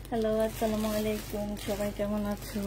Hello, আসসালামু আলাইকুম। সবাই কেমন আছো?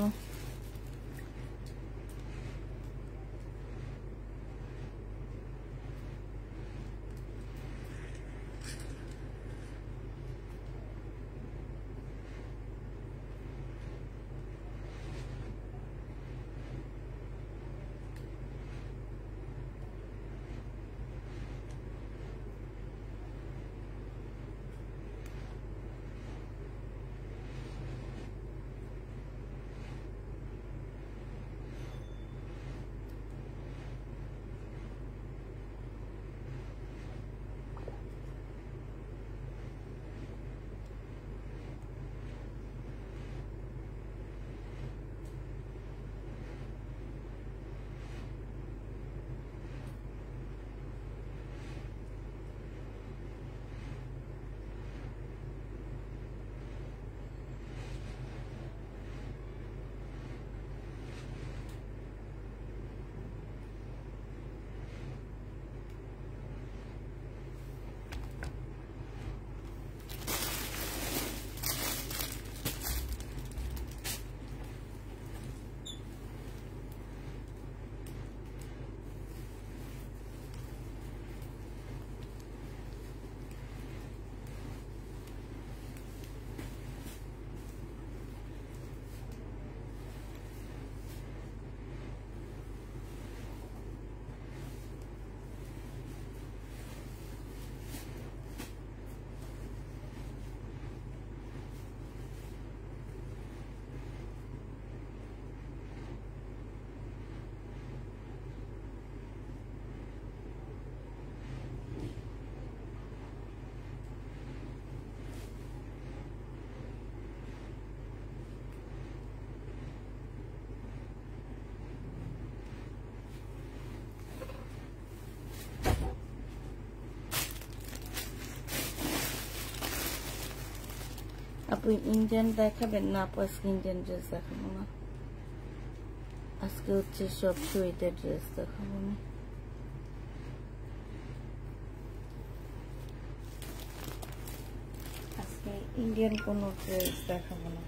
আপু ইন্ডিয়ান দেখাবেন না? আপু আজকে ইন্ডিয়ান ড্রেস দেখাবো না, আজকে হচ্ছে সব সোয়েটার ড্রেস দেখাবো না। আজকে ইন্ডিয়ান কোনো ড্রেস দেখাবো না।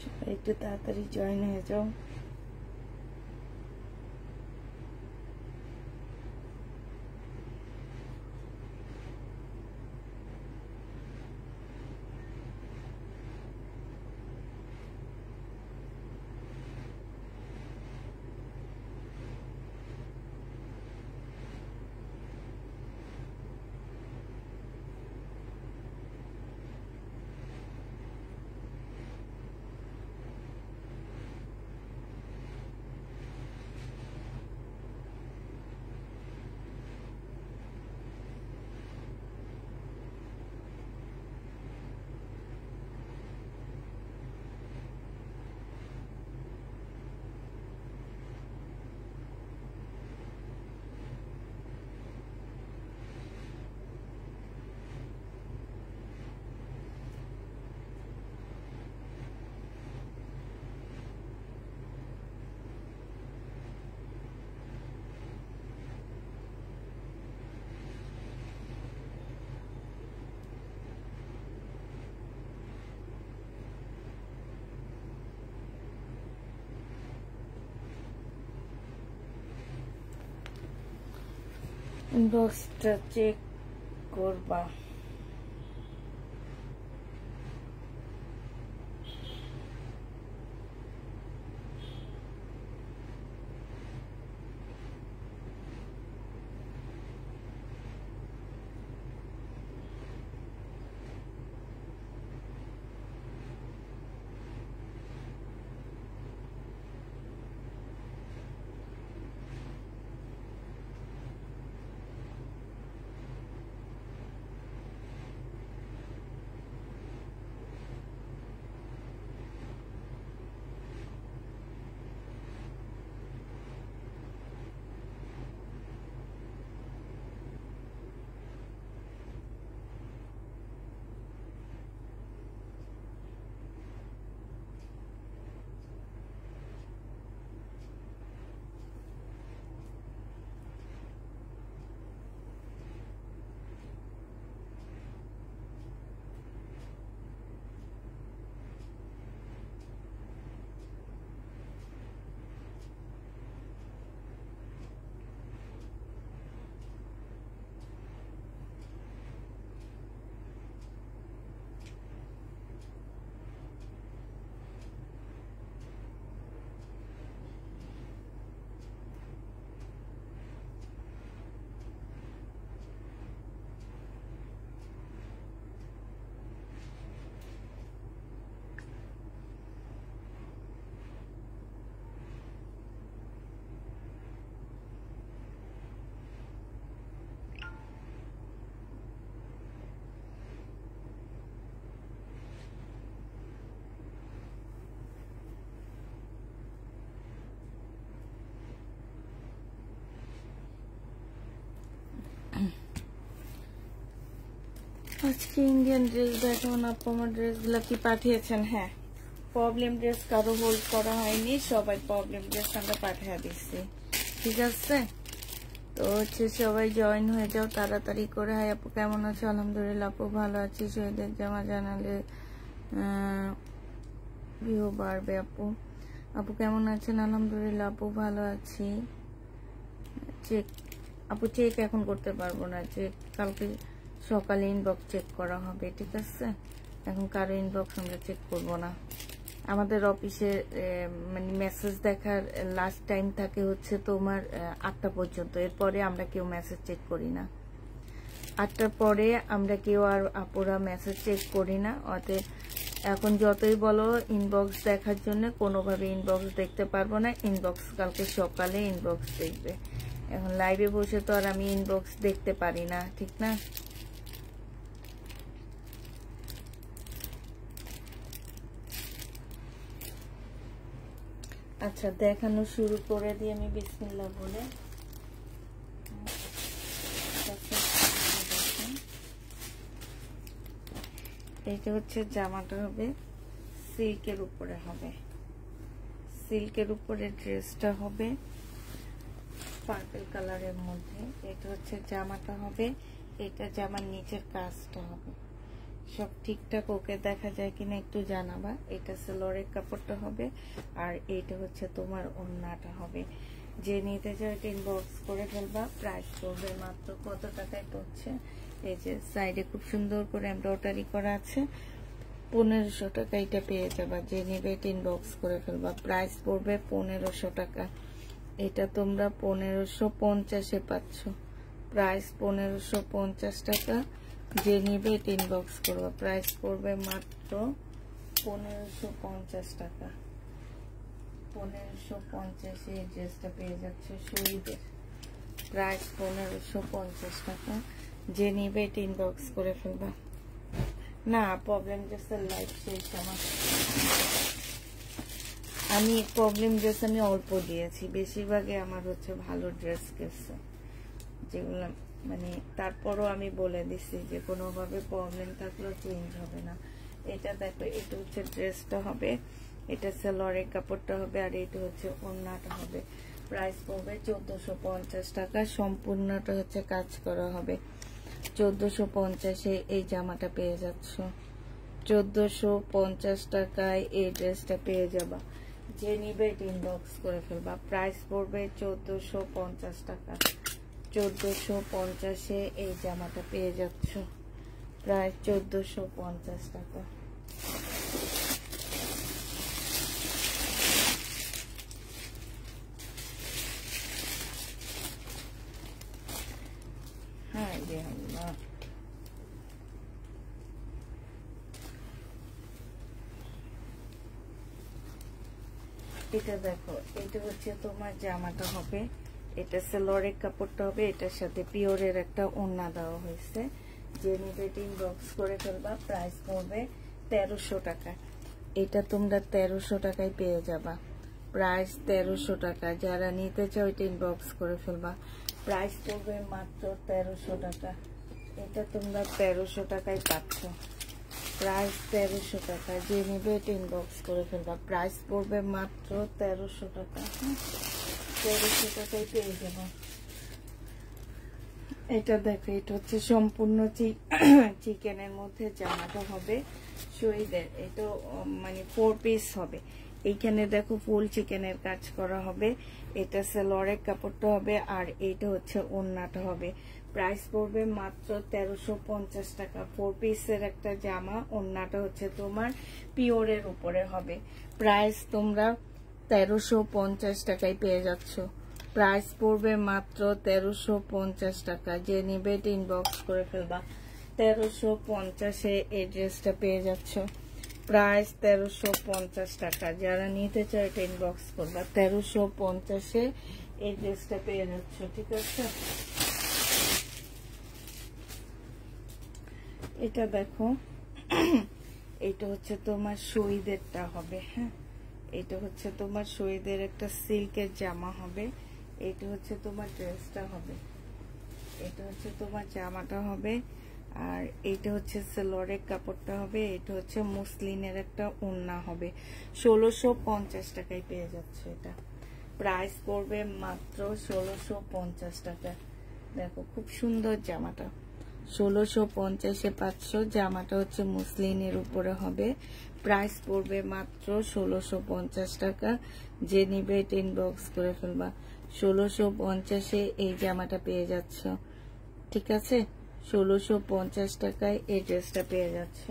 সবাই একটু তাড়াতাড়ি জয়েন হয়ে যাও। ইনবক্সটা চেক করবা। আজকে ইন্ডিয়ান ড্রেস দেখাবো না আপু, আমার ড্রেসগুলো কি পাঠিয়েছেন? হ্যাঁ, প্রবলেম ড্রেস কারো হোল্ড করা হয়নি, সবাই প্রবলেম ড্রেস আমরা পাঠিয়ে দিচ্ছি, ঠিক আছে? তো হচ্ছে সবাই জয়েন হয়ে যাও তাড়াতাড়ি করে। হাই আপু কেমন আছো? আলহামদুলিল্লাহ আপু ভালো আছি। শহীদের জামা জানালে ভিউ বাড়বে আপু। আপু কেমন আছেন? আলহামদুলিল্লাহ আপু ভালো আছি। চেক আপু চেক এখন করতে পারবো না, চেক কালকে সকালে ইনবক্স চেক করা হবে, ঠিক আছে? এখন কারো ইনবক্স আমরা চেক করব না। আমাদের অফিসে মানে মেসেজ দেখার লাস্ট টাইম থাকে হচ্ছে তোমার 8টা পর্যন্ত, এরপরে আমরা কেউ মেসেজ চেক করি না। 8টার পরে আমরা কেউ আর আপুরা মেসেজ চেক করি না। অতএব এখন যতই বলো ইনবক্স দেখার জন্য, কোনোভাবে ইনবক্স দেখতে পারবো না। ইনবক্স কালকে সকালে ইনবক্স দেখবে। এখন লাইভে বসে তো আর আমি ইনবক্স দেখতে পারি না, ঠিক না? আচ্ছা দেখানো শুরু করে দিই আমি বিসমিল্লাহ বলে। এইটা হচ্ছে জামাটা হবে সিল্কের উপরে হবে, সিল্কের উপরে ড্রেসটা হবে পার্পল কালারের মধ্যে। এটা হচ্ছে জামাটা হবে, এটা জামার নিচের কাজটা হবে। সব ঠিকঠাক ওকে দেখা যায় কিনা একটু জানাবা। এটা সেলোয়ারের কাপড়টা হবে, আর এইটা হচ্ছে তোমার ওড়নাটা হবে। যে নিতে চাও এটা ইনবক্স করে ফেলবা। প্রাইস পড়বে মাত্র কত টাকায় পড়ছে? এই যে সাইডে খুব সুন্দর করে এমব্রয়ডারি করা আছে, 1500 টাকা এটা পেয়ে যাবা। যে নিবে এটা ইনবক্স করে ফেলবা। প্রাইস পড়বে 1500 টাকা। এটা তোমরা 1550-এ পাচ্ছ। প্রাইস 1550 টাকা। যে নিবে এটা ইনবক্স করবা। প্রাইস পড়বে মাত্র 1550 টাকা। 1550 এই ড্রেসটা পেয়ে যাচ্ছে শহীদের। প্রাইস 1550 টাকা। যে নিবে এটা ইনবক্স করে ফেলবা। না প্রবলেম ড্রেসের লাইফ শেষ আমার। আমি প্রবলেম ড্রেস আমি অল্প দিয়েছি, বেশিরভাগই আমার হচ্ছে ভালো ড্রেস গেছে, যেগুলো মানে তারপরও আমি বলে দিছি যে কোনোভাবে প্রবলেম থাকলেও চেঞ্জ হবে না। এটা দেখো, এটা হচ্ছে ড্রেসটা হবে, এটা সেলোয়ারের কাপড়টা হবে, আর এটা হচ্ছে ওড়নাটা হবে। প্রাইস পড়বে 1450 টাকা। সম্পূর্ণটা হচ্ছে কাজ করা হবে। 1450-এ এই জামাটা পেয়ে যাচ্ছ। 1450 টাকায় এই ড্রেসটা পেয়ে যাবা। যে নিবে এটা ইনবক্স করে ফেলবা। প্রাইস পড়বে 1450 টাকা। 1450-এ এই জামাটা পেয়ে যাচ্ছ। প্রায় 1450 টাকা। হ্যাঁ রে আল্লাহ। এটা দেখো, এটা হচ্ছে তোমার জামাটা হবে, এটা সেলোয়ারের কাপড়টা হবে, এটার সাথে পিওরের একটা ওড়না দেওয়া হয়েছে। যে নিবে ইনবক্স করে ফেলবা। প্রাইস পড়বে 1300 টাকা। এটা তোমরা 1300 টাকায় পেয়ে যাবা। প্রাইস 1300 টাকা। যারা নিতে চাও এটা ইনবক্স করে ফেলবা। প্রাইস পড়বে মাত্র 1300 টাকা। এটা তোমরা 1300 টাকায় পাচ্ছ। প্রাইস 1300 টাকা। যে নিবে এটা ইনবক্স করে ফেলবা। প্রাইস পড়বে মাত্র 1300 টাকা। 1300 টাকায় পেয়ে যাবো। এটা দেখো, এটা হচ্ছে সম্পূর্ণ চিকেনের মধ্যে জামাটা হবে শহীদের। এটা মানে 4 পিস হবে। এইখানে দেখো ফুল চিকেনের কাজ করা হবে। এটা সেলোয়ারের কাপড়টা হবে, আর এইটা হচ্ছে ওড়নাটা হবে। প্রাইস পড়বে মাত্র 1350 টাকা। 4 পিসের একটা জামা, ওড়নাটা হচ্ছে তোমার পিওরের উপরে হবে। প্রাইস তোমরা 1350 টাকায় পেয়ে যাচ্ছ। প্রাইস পড়বে মাত্র 1350 টাকা। যে নিবে ইনবক্স করে ফেলবা। 1350-এ এই ড্রেসটা পেয়ে যাচ্ছ। প্রাইস 1350 টাকা। যারা নিতে চায় এটা ইনবক্স করবা। 1350-এ এই ড্রেসটা পেয়ে যাচ্ছ, ঠিক আছে? এটা দেখো, এটা হচ্ছে তোমার শহীদেরটা হবে। হ্যাঁ, এটা হচ্ছে তোমার শহীদের একটা সিল্কের জামা হবে। এটা হচ্ছে তোমার ড্রেসটা হবে। এটা হচ্ছে তোমার জামাটা হবে। আর এইটা হচ্ছে সেলোয়ারের কাপড়টা হবে, এটা হচ্ছে মুসলিনের একটা ওড়না হবে। 1650 টাকায় পেয়ে যাচ্ছে। এটা প্রাইস পড়বে মাত্র 1650 টাকা। দেখো খুব সুন্দর জামাটা, 1650-এ 500। জামাটা হচ্ছে মুসলিনের উপরে হবে, প্রাইস পড়বে মাত্র 1650 টাকা। যে নিবে এটা ইনবক্স করে ফেলবা। 1650-এ এই জামাটা পেয়ে যাচ্ছ, ঠিক আছে? 1650 টাকায় এই ড্রেসটা পেয়ে যাচ্ছ।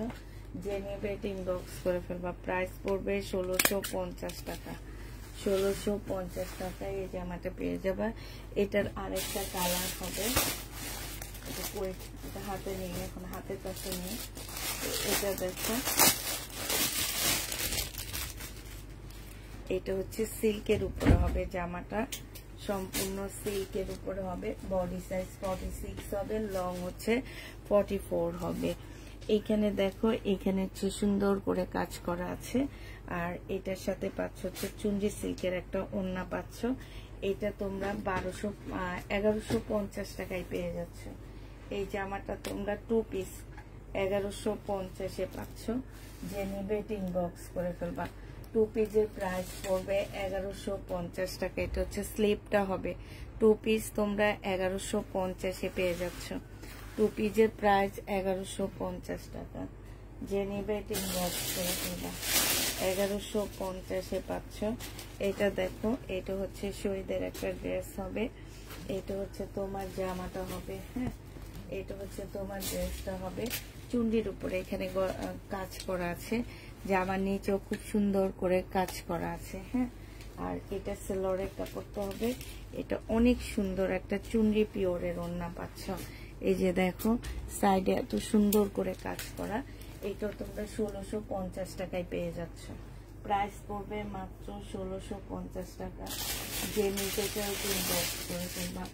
যে নিবে এটা ইনবক্স করে ফেলবা। প্রাইস পড়বে 1650 টাকা। 1650 টাকায় এই জামাটা পেয়ে যাবা। এটার আরেকটা কালার হবে, এটা হাতে নিয়ে, এখন হাতের কাছে নিয়ে, এটা দেখো, এটা হচ্ছে সিল্কের উপরে হবে জামাটা, সম্পূর্ণ সিল্কের উপরে হবে। বডি সাইজ 46 হবে, লং হচ্ছে 44 হবে। এইখানে দেখো, এখানে হচ্ছে সুন্দর করে কাজ করা আছে। আর এটার সাথে পাচ্ছ হচ্ছে চুনরি সিল্কের একটা ওড়না পাচ্ছ। এটা তোমরা 1150 টাকায় পেয়ে যাচ্ছ। এই জামাটা তোমরা 2 পিস 1150-এ পাচ্ছ। যে নিবে ইনবক্স করে ফেলবা। 2 পিসের প্রাইস পড়বে 1150 টাকা। এটা হচ্ছে স্লিপটা হবে। 2 পিস তোমরা 1150-এ পেয়ে যাচ্ছ। 2 পিসের প্রাইস 1150 টাকা। যে নিবে ইনবক্স করে ফেলবা। 1150-এ পাচ্ছ। এটা দেখো, এটা হচ্ছে শহীদের একটা ড্রেস হবে। এটা হচ্ছে তোমার জামাটা হবে, হ্যাঁ, এটা হচ্ছে তোমার ড্রেসটা হবে। চুন্ডির উপরে এখানে কাজ করা আছে, জামার নিচেও খুব সুন্দর করে কাজ করা আছে, হ্যাঁ। আর এটা সেলোয়ারের কাপড়টা হবে। এটা অনেক সুন্দর একটা চুন্ডি পিওরের ওড়না পাচ্ছ। এই যে দেখো, সাইডে এত সুন্দর করে কাজ করা। এটা তোমরা 1650 টাকায় পেয়ে যাচ্ছ। প্রাইস পড়বে মাত্র 1650 টাকা। যে নিতে চাও ইনবক্স করে ফেলবা।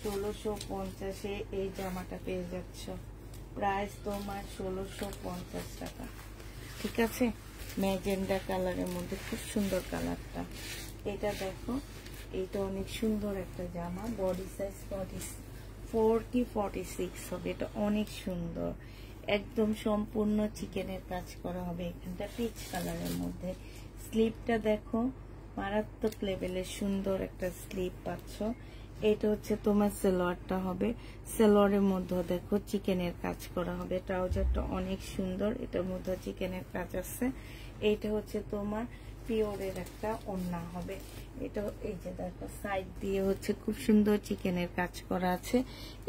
1650-এ এই জামাটা পেয়ে যাচ্ছ। প্রাইস তোমার 1650 টাকা, ঠিক আছে? ম্যাজেন্ডা কালারের মধ্যে খুব সুন্দর কালারটা। এটা দেখো, এটা অনেক সুন্দর একটা জামা। বডি সাইজ 44 কি 46 হবে। এটা অনেক সুন্দর, একদম সম্পূর্ণ চিকেনের কাজ করা হবে। এখানটা পিচ কালারের মধ্যে। স্লিপটা দেখো, মারাত্মক লেভেলের সুন্দর একটা স্লিপ পাচ্ছ। এটা হচ্ছে তোমার সেলোয়ারটা হবে। সেলোয়ারের মধ্যে দেখো চিকেনের কাজ করা হবে। ট্রাউজারটা অনেক সুন্দর, এটার মধ্যে চিকেনের কাজ আছে। এইটা হচ্ছে তোমার পিওরের একটা ওড়না হবে। এটা এই যে দেখো, সাইড দিয়ে হচ্ছে খুব সুন্দর চিকেনের কাজ করা আছে।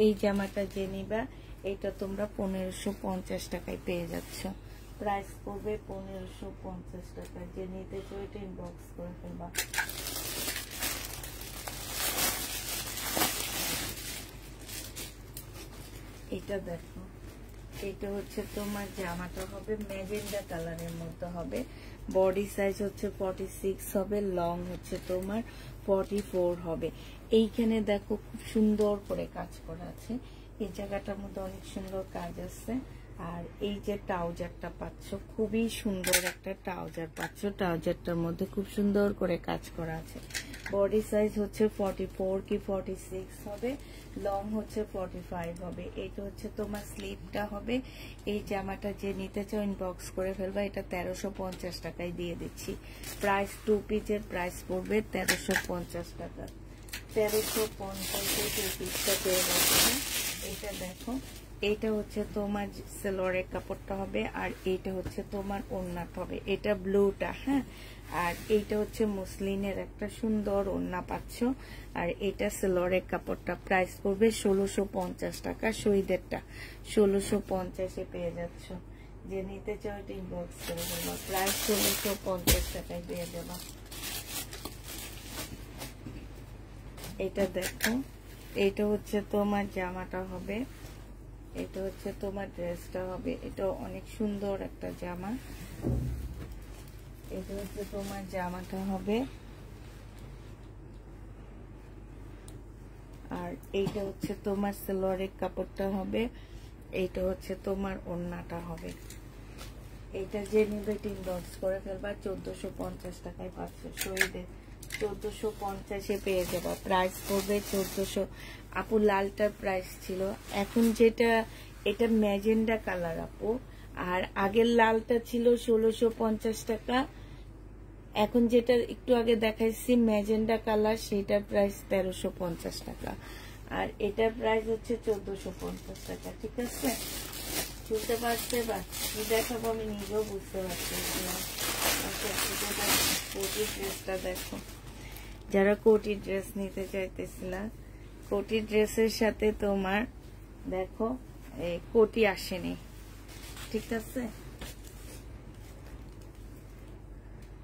এই জামাটা যে নিবা, এটা তোমরা 1550 টাকায় পেয়ে যাচ্ছ। প্রাইস পড়বে 1550 টাকা। যে নিতে চাও এটা ইনবক্স করে ফেলবা। এটা দেখো, এটা হচ্ছে তোমার জামাটা হবে ম্যাজেন্ডা কালারের মধ্যে হবে। বডি সাইজ হচ্ছে 46 হবে, লং হচ্ছে তোমার 44 হবে। এইখানে দেখো খুব সুন্দর করে কাজ করা আছে। এই জায়গাটার মধ্যে অনেক সুন্দর কাজ আছে। আর এই যে ট্রাউজারটা পাচ্ছ, খুবই সুন্দর একটা ট্রাউজার পাচ্ছ। ট্রাউজারটার মধ্যে খুব সুন্দর করে কাজ করা আছে। বডি সাইজ হচ্ছে 44 কি 46 হবে, লং হচ্ছে 45 হবে। এটা হচ্ছে তোমার স্লিপটা হবে। এই জামাটা যে নিতে চাও ইনবক্স করে ফেলবা। এটা 1350 টাকায় দিয়ে দিচ্ছি। প্রাইস 2 পিসের প্রাইস পড়বে 1350 টাকা। 1350-এ 2 পিসটা পেয়ে যাচ্ছে। এটা দেখো, এইটা হচ্ছে তোমার সেলোয়ারের কাপড়টা হবে। আর এইটা হচ্ছে তোমার ওড়নাটা হবে। এটা ব্লুটা, হ্যাঁ। আর এইটা হচ্ছে মুসলিনের একটা সুন্দর ওড়না পাচ্ছ। আর এটা সেলোয়ারের কাপড়টা। প্রাইস পড়বে 1650 টাকা। শহীদেরটা 1650-এ পেয়ে যাচ্ছ। যে নিতে চাও এটা ইনবক্স করে দেবো। প্রাইস 1650 টাকায় পেয়ে যাবো। এটা দেখো, এটা হচ্ছে তোমার জামাটা হবে। এটা হচ্ছে তোমার ড্রেসটা হবে। এটা অনেক সুন্দর একটা জামা। এটা হচ্ছে তোমার জামাটা হবে। আর এইটা হচ্ছে তোমার সালোয়ারের কাপড়টা হবে। এইটা হচ্ছে তোমার ওড়নাটা হবে। এটা যে নিবে ইনবক্স করে ফেলবা। 1450 টাকায় পাচ্ছ। শহীদের 1450-এ পেয়ে যাবা। প্রাইস পড়বে 1400। আপু লালটার প্রাইস ছিল, এখন যেটা এটা ম্যাজেন্ডা কালার আপু। আর আগের লালটা ছিল 1650 টাকা, এখন যেটা একটু আগে দেখাইছি ম্যাজেন্ডা কালার সেটার প্রাইস 1350 টাকা, আর এটার প্রাইস হচ্ছে 1450 টাকা। ঠিক আছে, বুঝতে পারছে বা কি দেখাবো আমি নিজেও বুঝতে পারছি। কোটি ড্রেসটা দেখো, যারা কোটি ড্রেস নিতে চাইতেছিলা, কোটি ড্রেসের সাথে তোমার দেখো এই কোটি আসেনি। ঠিক আছে,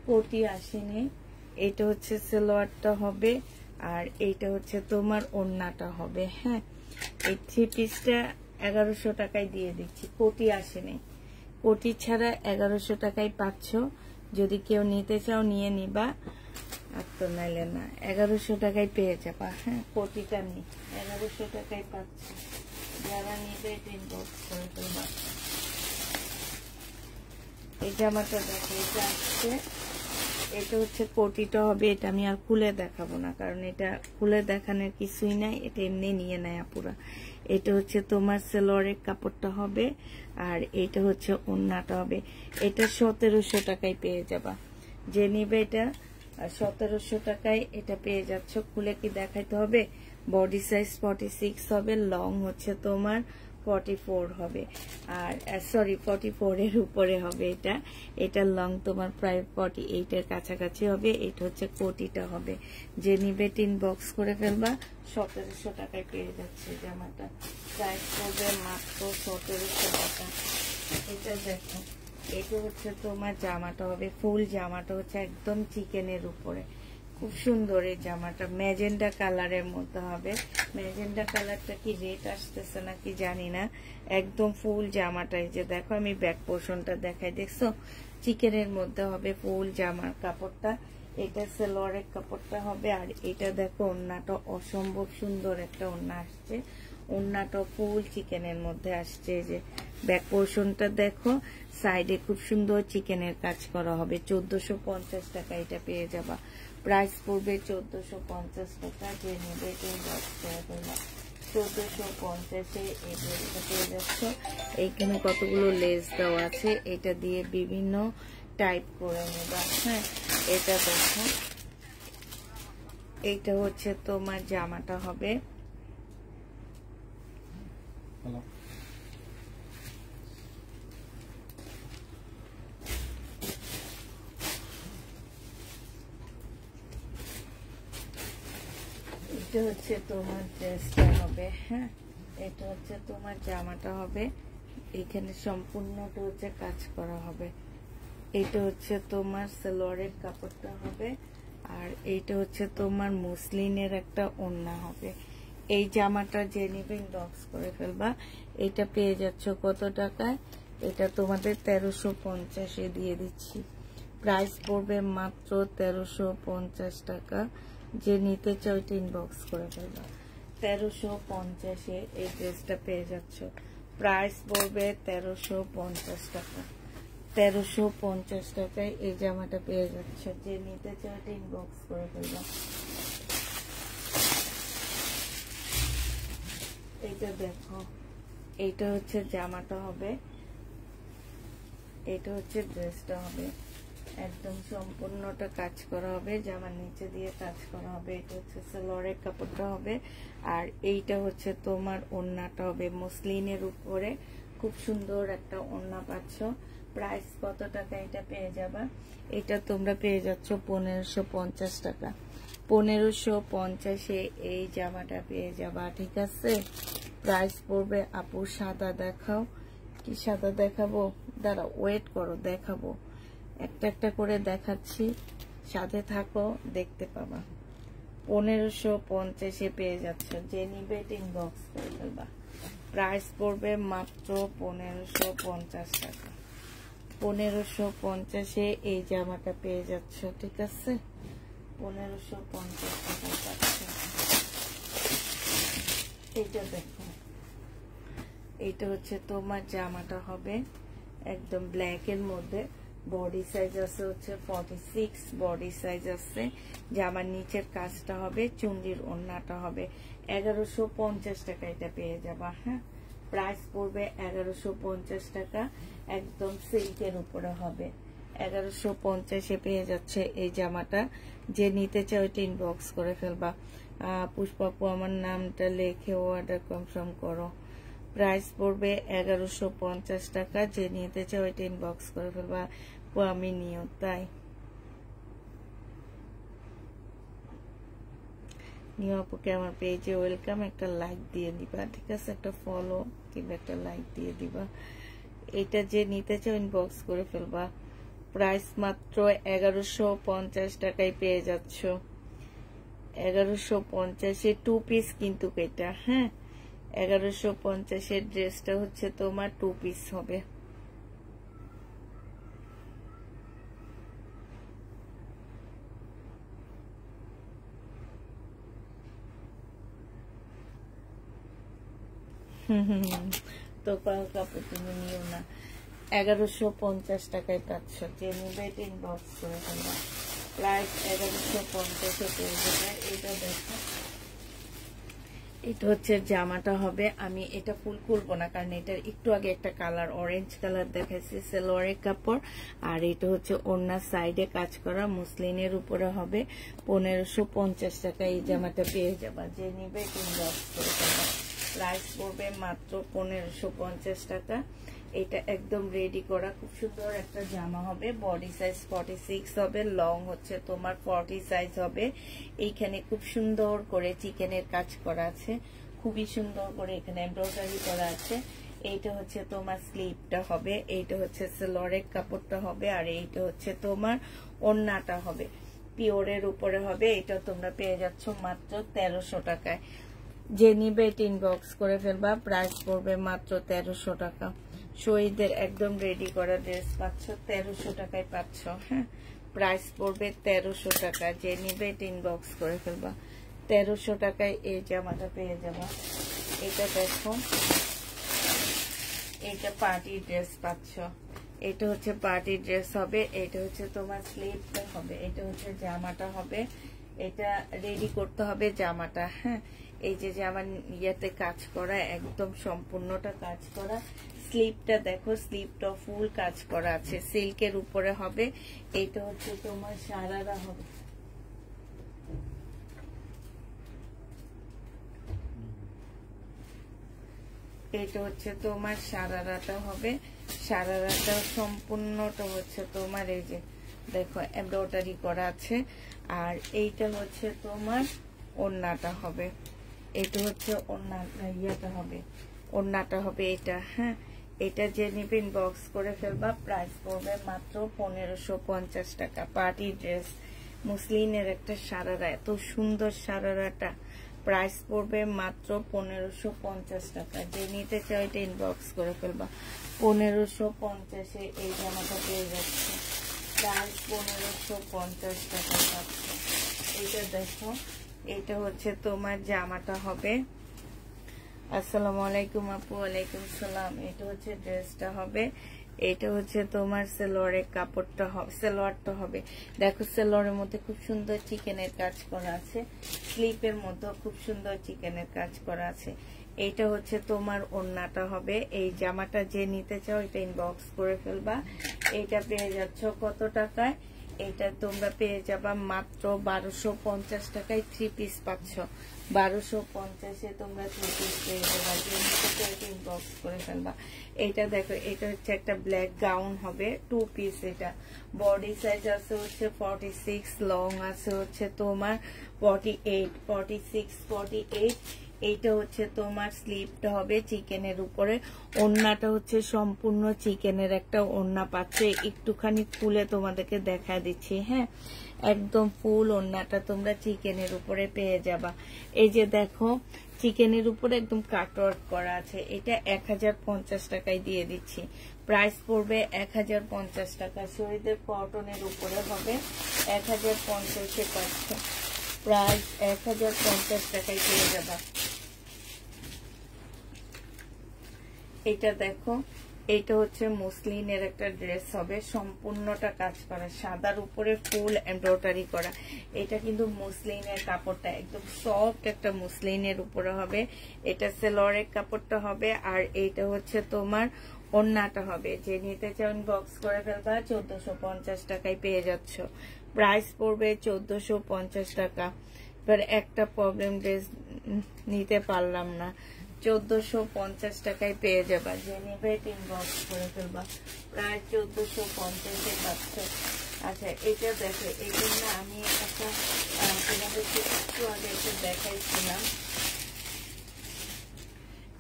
কোটি আসেনি। এটা হচ্ছে সালোয়ারটা হবে, আর এইটা হচ্ছে তোমার ওড়নাটা হবে। হ্যাঁ, এই 3 পিসটা 1100 টাকায় দিয়ে দিচ্ছি, কোটি আসেনি। কোটি ছাড়া 1100 টাকায় পাচ্ছ। যদি কেউ নিতে চাও নিয়ে নিবা, আর তো নাইলে না, 1100 টাকায় পেয়ে যাবা। হ্যাঁ, কোটিটা নেই, 1100 টাকায় পাচ্ছ। যারা নিবে ইনবক্স করে ফেলবা। এই জামাটা দেখো, এটা আসছে, এটা হচ্ছে কোটিটা হবে। এটা আমি আর খুলে দেখাবো না, কারণ এটা খুলে দেখানোর কিছুই নাই, এটা এমনি নিয়ে নেয় আপুরা। এটা হচ্ছে তোমার সালোয়ারের কাপড়টা হবে, আর এটা হচ্ছে ওড়নাটা হবে। এটা 1700 টাকায় পেয়ে যাবা। যে নিবে এটা 1700 টাকায় এটা পেয়ে যাচ্ছ। খুলে কি দেখাইতে হবে? বডি সাইজ 46 হবে, লং হচ্ছে তোমার 44 হবে, আর সরি 44 এর উপরে হবে। এটা লং তোমার প্রায় 48 এর কাছাকাছি হবে। এটা হচ্ছে কোটিটা হবে। যে নিবে ইনবক্স করে ফেলবা। 1700 টাকায় পেয়ে যাচ্ছে জামাটা। প্রাইস পড়বে মাত্র 1700 টাকা। এটা দেখো, এটা হচ্ছে তোমার জামাটা হবে, ফুল জামাটা হচ্ছে একদম চিকেনের উপরে। খুব সুন্দর এই জামাটা, ম্যাজেন্ডা কালারের মধ্যে হবে। ম্যাজেন্ডা কালারটা কি রেট আসতেছে নাকি জানি না। একদম ফুল জামাটাই যে দেখো, আমি ব্যাক পোর্শনটা দেখাই, দেখছো চিকেনের মধ্যে হবে ফুল জামার কাপড়টা। এটা সালোয়ারের কাপড়টা হবে, আর এটা দেখো ওড়নাটা অসম্ভব সুন্দর একটা ওড়না আসছে। ওড়নাটা ফুল চিকেনের মধ্যে আসছে। যে ব্যাক পোর্শনটা দেখো, সাইডে খুব সুন্দর চিকেনের কাজ করা হবে। 1450 টাকা এটা পেয়ে যাবা। প্রাইস পড়বে 1450 টাকা। যে নেবে 1450-এ এটা পেয়ে যাচ্ছ। এইখানে কতগুলো লেস দেওয়া আছে, এটা দিয়ে বিভিন্ন টাইপ করে নেবা। হ্যাঁ, এটা দেখো, এইটা হচ্ছে তোমার জামাটা হবে। এটা হচ্ছে তোমার ড্রেসটা হবে। হ্যাঁ, এটা হচ্ছে তোমার জামাটা হবে। এখানে সম্পূর্ণটা হচ্ছে কাজ করা হবে। এটা হচ্ছে তোমার সালোয়ারের কাপড়টা হবে, আর এইটা হচ্ছে তোমার মুসলিনের একটা ওড়না হবে। এই জামাটা যে নিবে ইনবক্স করে ফেলবা। এটা পেয়ে যাচ্ছ কত টাকায়? এটা তোমাদের 1350-এ দিয়ে দিচ্ছি। প্রাইস পড়বে মাত্র 1350 টাকা। যে নিতে চাও এটা ইনবক্স করে ফেলবা। 1350-এ এই ড্রেসটা পেয়ে যাচ্ছ। প্রাইস পড়বে 1350 টাকা। 1350 টাকায় এই জামাটা পেয়ে যাচ্ছে। যে নিতে চাও এটা ইনবক্স করে ফেলবা। এইটা দেখো, এইটা হচ্ছে জামাটা হবে, এটা হচ্ছে ড্রেসটা হবে। একদম সম্পূর্ণটা কাজ করা হবে, জামার নিচে দিয়ে কাজ করা হবে। এটা হচ্ছে সালোয়ারের কাপড়টা হবে, আর এইটা হচ্ছে তোমার ওড়নাটা হবে মসলিনের উপরে। খুব সুন্দর একটা ওড়না পাচ্ছ। প্রাইস কত টাকা এটা পেয়ে যাবা? এটা তোমরা পেয়ে যাচ্ছ 1550 টাকা। 1550-এ এই জামাটা পেয়ে যাবা। ঠিক আছে, প্রাইস পড়বে আপু। সাদা দেখাও, কি সাদা দেখাবো? দাঁড়া, ওয়েট করো, দেখাবো, একটা একটা করে দেখাচ্ছি, সাথে থাকো, দেখতে পাবা। 1550-এ পেয়ে যাচ্ছ। যে নিবে ইনবক্স করে ফেলবা। প্রাইস পড়বে মাত্র 1550 টাকা। 1550-এ এই জামাটা পেয়ে যাচ্ছ। ঠিক আছে, 1550 টাকা পাচ্ছ। এইটা দেখো, এইটা হচ্ছে তোমার জামাটা হবে একদম ব্ল্যাক এর মধ্যে। বডি সাইজ আছে হচ্ছে 46, বডি সাইজ আছে। জামার নিচের কাজটা হবে, চুন্ডির ওড়নাটা হবে। 1150 টাকা এটা পেয়ে যাবা। হ্যাঁ, প্রাইস পড়বে 1150 টাকা, একদম সিল্কের উপরে হবে। 1150-এ পেয়ে যাচ্ছে এই জামাটা। যে নিতে চাও ওইটা ইনবক্স করে ফেলবা। পুষ্পাপু আমার নামটা লিখে অর্ডার কনফার্ম করো। প্রাইস পড়বে 1150 টাকা, যে নিতে চাও ওইটা ইনবক্স করে ফেলবা। আমি নিও তাই নিউ আপুকে আমার পেজে ওয়েলকাম, একটা লাইক দিয়ে দিবা, ঠিক আছে? একটা ফলো কিংবা একটা লাইক দিয়ে দিবা। এটা যে নিতে চাও ইনবক্স করে ফেলবা। প্রাইস মাত্র 1150 টাকায় পেয়ে যাচ্ছ। 1150-এ 2 পিস কিন্তু এটা, হ্যাঁ 1150-এর ড্রেসটা হচ্ছে তোমার 2 পিস হবে। তো কাপড় তুমি নিও না, 1150 টাকায় পাচ্ছ। যে নিবে ইনবক্স করে ফেলবা। প্রাইস 1150-এ পেয়ে যাবে। এটা দেখো, এটা হচ্ছে জামাটা হবে। আমি এটা ফুল খুলবো না, কারণ এটার একটু আগে একটা কালার অরেঞ্জ কালার দেখাইছি, সালোয়ারের কাপড়। আর এটা হচ্ছে ওড়নার সাইডে কাজ করা, মুসলিনের উপরে হবে। 1550 টাকা এই জামাটা পেয়ে যাবা। যে নিবে ইনবক্স করে ফেলবা। প্রাইস পড়বে মাত্র 1550 টাকা। এটা একদম রেডি করা খুব সুন্দর একটা জামা হবে। বডি সাইজ 46 হবে, লং হচ্ছে তোমার 40 সাইজ হবে। এইখানে খুব সুন্দর করে চিকেনের কাজ করা আছে, খুবই সুন্দর করে এখানে এমব্রয়ডারি করা আছে। এইটা হচ্ছে তোমার স্লিভটা হবে, এইটা হচ্ছে সালোয়ারের কাপড়টা হবে, আর এইটা হচ্ছে তোমার ওড়নাটা হবে, পিওরের উপরে হবে। এটা তোমরা পেয়ে যাচ্ছ মাত্র 1300 টাকায়। যে নিবে এটা ইনবক্স করে ফেলবা। প্রাইস পড়বে মাত্র 1300 টাকা। শহীদদের একদম রেডি করা ড্রেস পাচ্ছ 1300 টাকায় পাচ্ছ, হ্যাঁ প্রাইস পড়বে 1300 টাকা। যে নিবে এটা ইনবক্স করে ফেলবা। 1300 টাকায় এই জামাটা পেয়ে যাবা। এটা দেখো, এটা পার্টি ড্রেস পাচ্ছ। এটা হচ্ছে পার্টি ড্রেস হবে। এটা হচ্ছে তোমার স্লিভটা হবে, এটা হচ্ছে জামাটা হবে। এটা রেডি করতে হবে জামাটা, হ্যাঁ এই যে জামার ইয়েতে কাজ করা, একদম সম্পূর্ণটা কাজ করা। স্লিভটা দেখো, স্লিভটা ফুল কাজ করা আছে, সিল্কের উপরে হবে। এইটা হচ্ছে তোমার সারারা হবে। এটা হচ্ছে তোমার সারারাটা হবে। সারারাটা সম্পূর্ণটা হচ্ছে তোমার এই যে দেখো এমব্রয়ডারি করা আছে। আর এইটা হচ্ছে তোমার ওড়নাটা হবে। এটা হচ্ছে ওড়নাটা, ইয়েটা হবে, ওড়নাটা হবে এটা, হ্যাঁ এটা যে নিবে ইনবক্স করে ফেলবা। প্রাইস পড়বে মাত্র 1550 টাকা। পার্টি ড্রেস মুসলিনের একটা সারারা, এত সুন্দর সারারাটা। প্রাইস পড়বে মাত্র 1550 টাকা। যে নিতে চাও এটা ইনবক্স করে ফেলবা। 1550-এ এই জামাটা পেয়ে যাচ্ছে। প্রাইস 1550 টাকা পাচ্ছে। এটা দেখো, এটা হচ্ছে তোমার জামাটা হবে। আসসালামু আলাইকুম আপু। ওয়ালাইকুম সালাম। এটা হচ্ছে ড্রেসটা হবে। এটা হচ্ছে তোমার সালোয়ারের কাপড়টা হবে, সালোয়ারটা হবে। দেখো সালোয়ারের মধ্যে খুব সুন্দর চিকেনের কাজ করা আছে, স্লিপের মধ্যে খুব সুন্দর চিকেনের কাজ করা আছে। এইটা হচ্ছে তোমার ওড়নাটা হবে। এই জামাটা যে নিতে চাও এটা ইনবক্স করে ফেলবা। এইটা পেয়ে যাচ্ছ কত টাকায়? এটা তোমরা পেয়ে যাবা মাত্র 1250 টাকায়। 3 পিস পাচ্ছ 1250-এ তোমরা 3 পিস পেয়ে যাবা। যে নিতে চাও এটা ইনবক্স করে ফেলবা। এইটা দেখো, এটা হচ্ছে একটা ব্ল্যাক গাউন হবে, 2 পিস। এটা বডি সাইজ আছে হচ্ছে 46, লং আছে হচ্ছে তোমার 48, 46, 48। এইটা হচ্ছে তোমার স্লিভটা হবে চিকেনের উপরে। ওড়নাটা হচ্ছে সম্পূর্ণ চিকেনের একটা ওড়না পাচ্ছে। একটুখানি খুলে তোমাদেরকে দেখা দিচ্ছি, হ্যাঁ একদম ফুল ওড়নাটা তোমরা চিকেনের উপরে পেয়ে যাবা। এই যে দেখো চিকেনের উপরে একদম কাটওয়ার্ক করা আছে। এটা 1050 টাকায় দিয়ে দিচ্ছি। প্রাইস পড়বে 1050 টাকা। শরীরের কটনের উপরে হবে, 1050-এ পাচ্ছে। প্রাইস 1050 টাকায় পেয়ে যাবা। এটা দেখো, এইটা হচ্ছে মুসলিনের একটা ড্রেস হবে, সম্পূর্ণটা কাজ করা, সাদার উপরে ফুল এমব্রয়ডারি করা। এটা কিন্তু মুসলিনের কাপড়টা একদম সফট একটা মুসলিনের উপরে হবে। এটা সেলোয়ারের কাপড়টা হবে, আর এইটা হচ্ছে তোমার ওড়নাটা হবে। যে নিতে চাও ইনবক্স করে ফেলবা, 1450 টাকায় পেয়ে যাচ্ছ। প্রাইস পড়বে 1450 টাকা। এবার একটা প্রবলেম, ড্রেস নিতে পারলাম না, 1450 টাকায় পেয়ে যাবা। যে নিবে ইনবক্স করে ফেলবা, প্রায় 1450-এ পাচ্ছ। আচ্ছা, এটা দেখো, এই জন্য আমি একটা তোমাদেরকে একটু আগে এটা দেখাইছিলাম,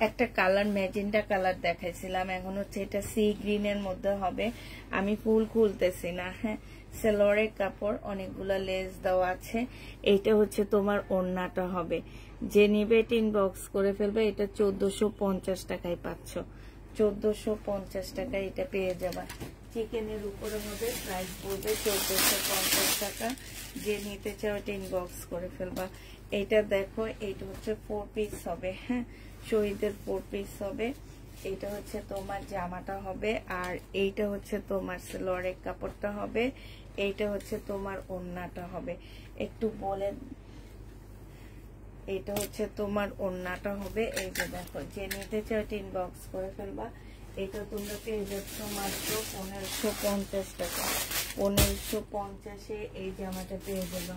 একটা কালার ম্যাজেন্টা কালার দেখাইছিলাম। এখন হচ্ছে এটা সি গ্রিনের মধ্যে হবে। আমি ফুল খুলতেছি না, হ্যাঁ। সেলোয়ারের কাপড়, অনেকগুলা লেস দেওয়া আছে। এইটা হচ্ছে তোমার ওড়নাটা হবে। যে নিবে ইনবক্স করে ফেলবে। এটা 1450 টাকায় পাচ্ছ। 1450 টাকায় এটা পেয়ে যাবা। চিকেনের উপরে হবে, প্রাইস পড়বে 1450 টাকা। যে নিতে চাও এটা ইনবক্স করে ফেলবা। এইটা দেখো, এইটা হচ্ছে 4 পিস হবে, হ্যাঁ, শহীদের 4 পিস হবে। এইটা হচ্ছে তোমার জামাটা হবে, আর এইটা হচ্ছে তোমার সেলোয়ারের কাপড়টা হবে। এইটা হচ্ছে তোমার ওড়নাটা হবে। একটু বলে, এটা হচ্ছে তোমার ওড়নাটা হবে। এই যে দেখো, যে নিতে চাও এটা ইনবক্স করে ফেলবা। এটা তোমরা পেয়ে যাচ্ছ মাত্র 1550 টাকা। 1550-এ এই জামাটা পেয়ে যাবা।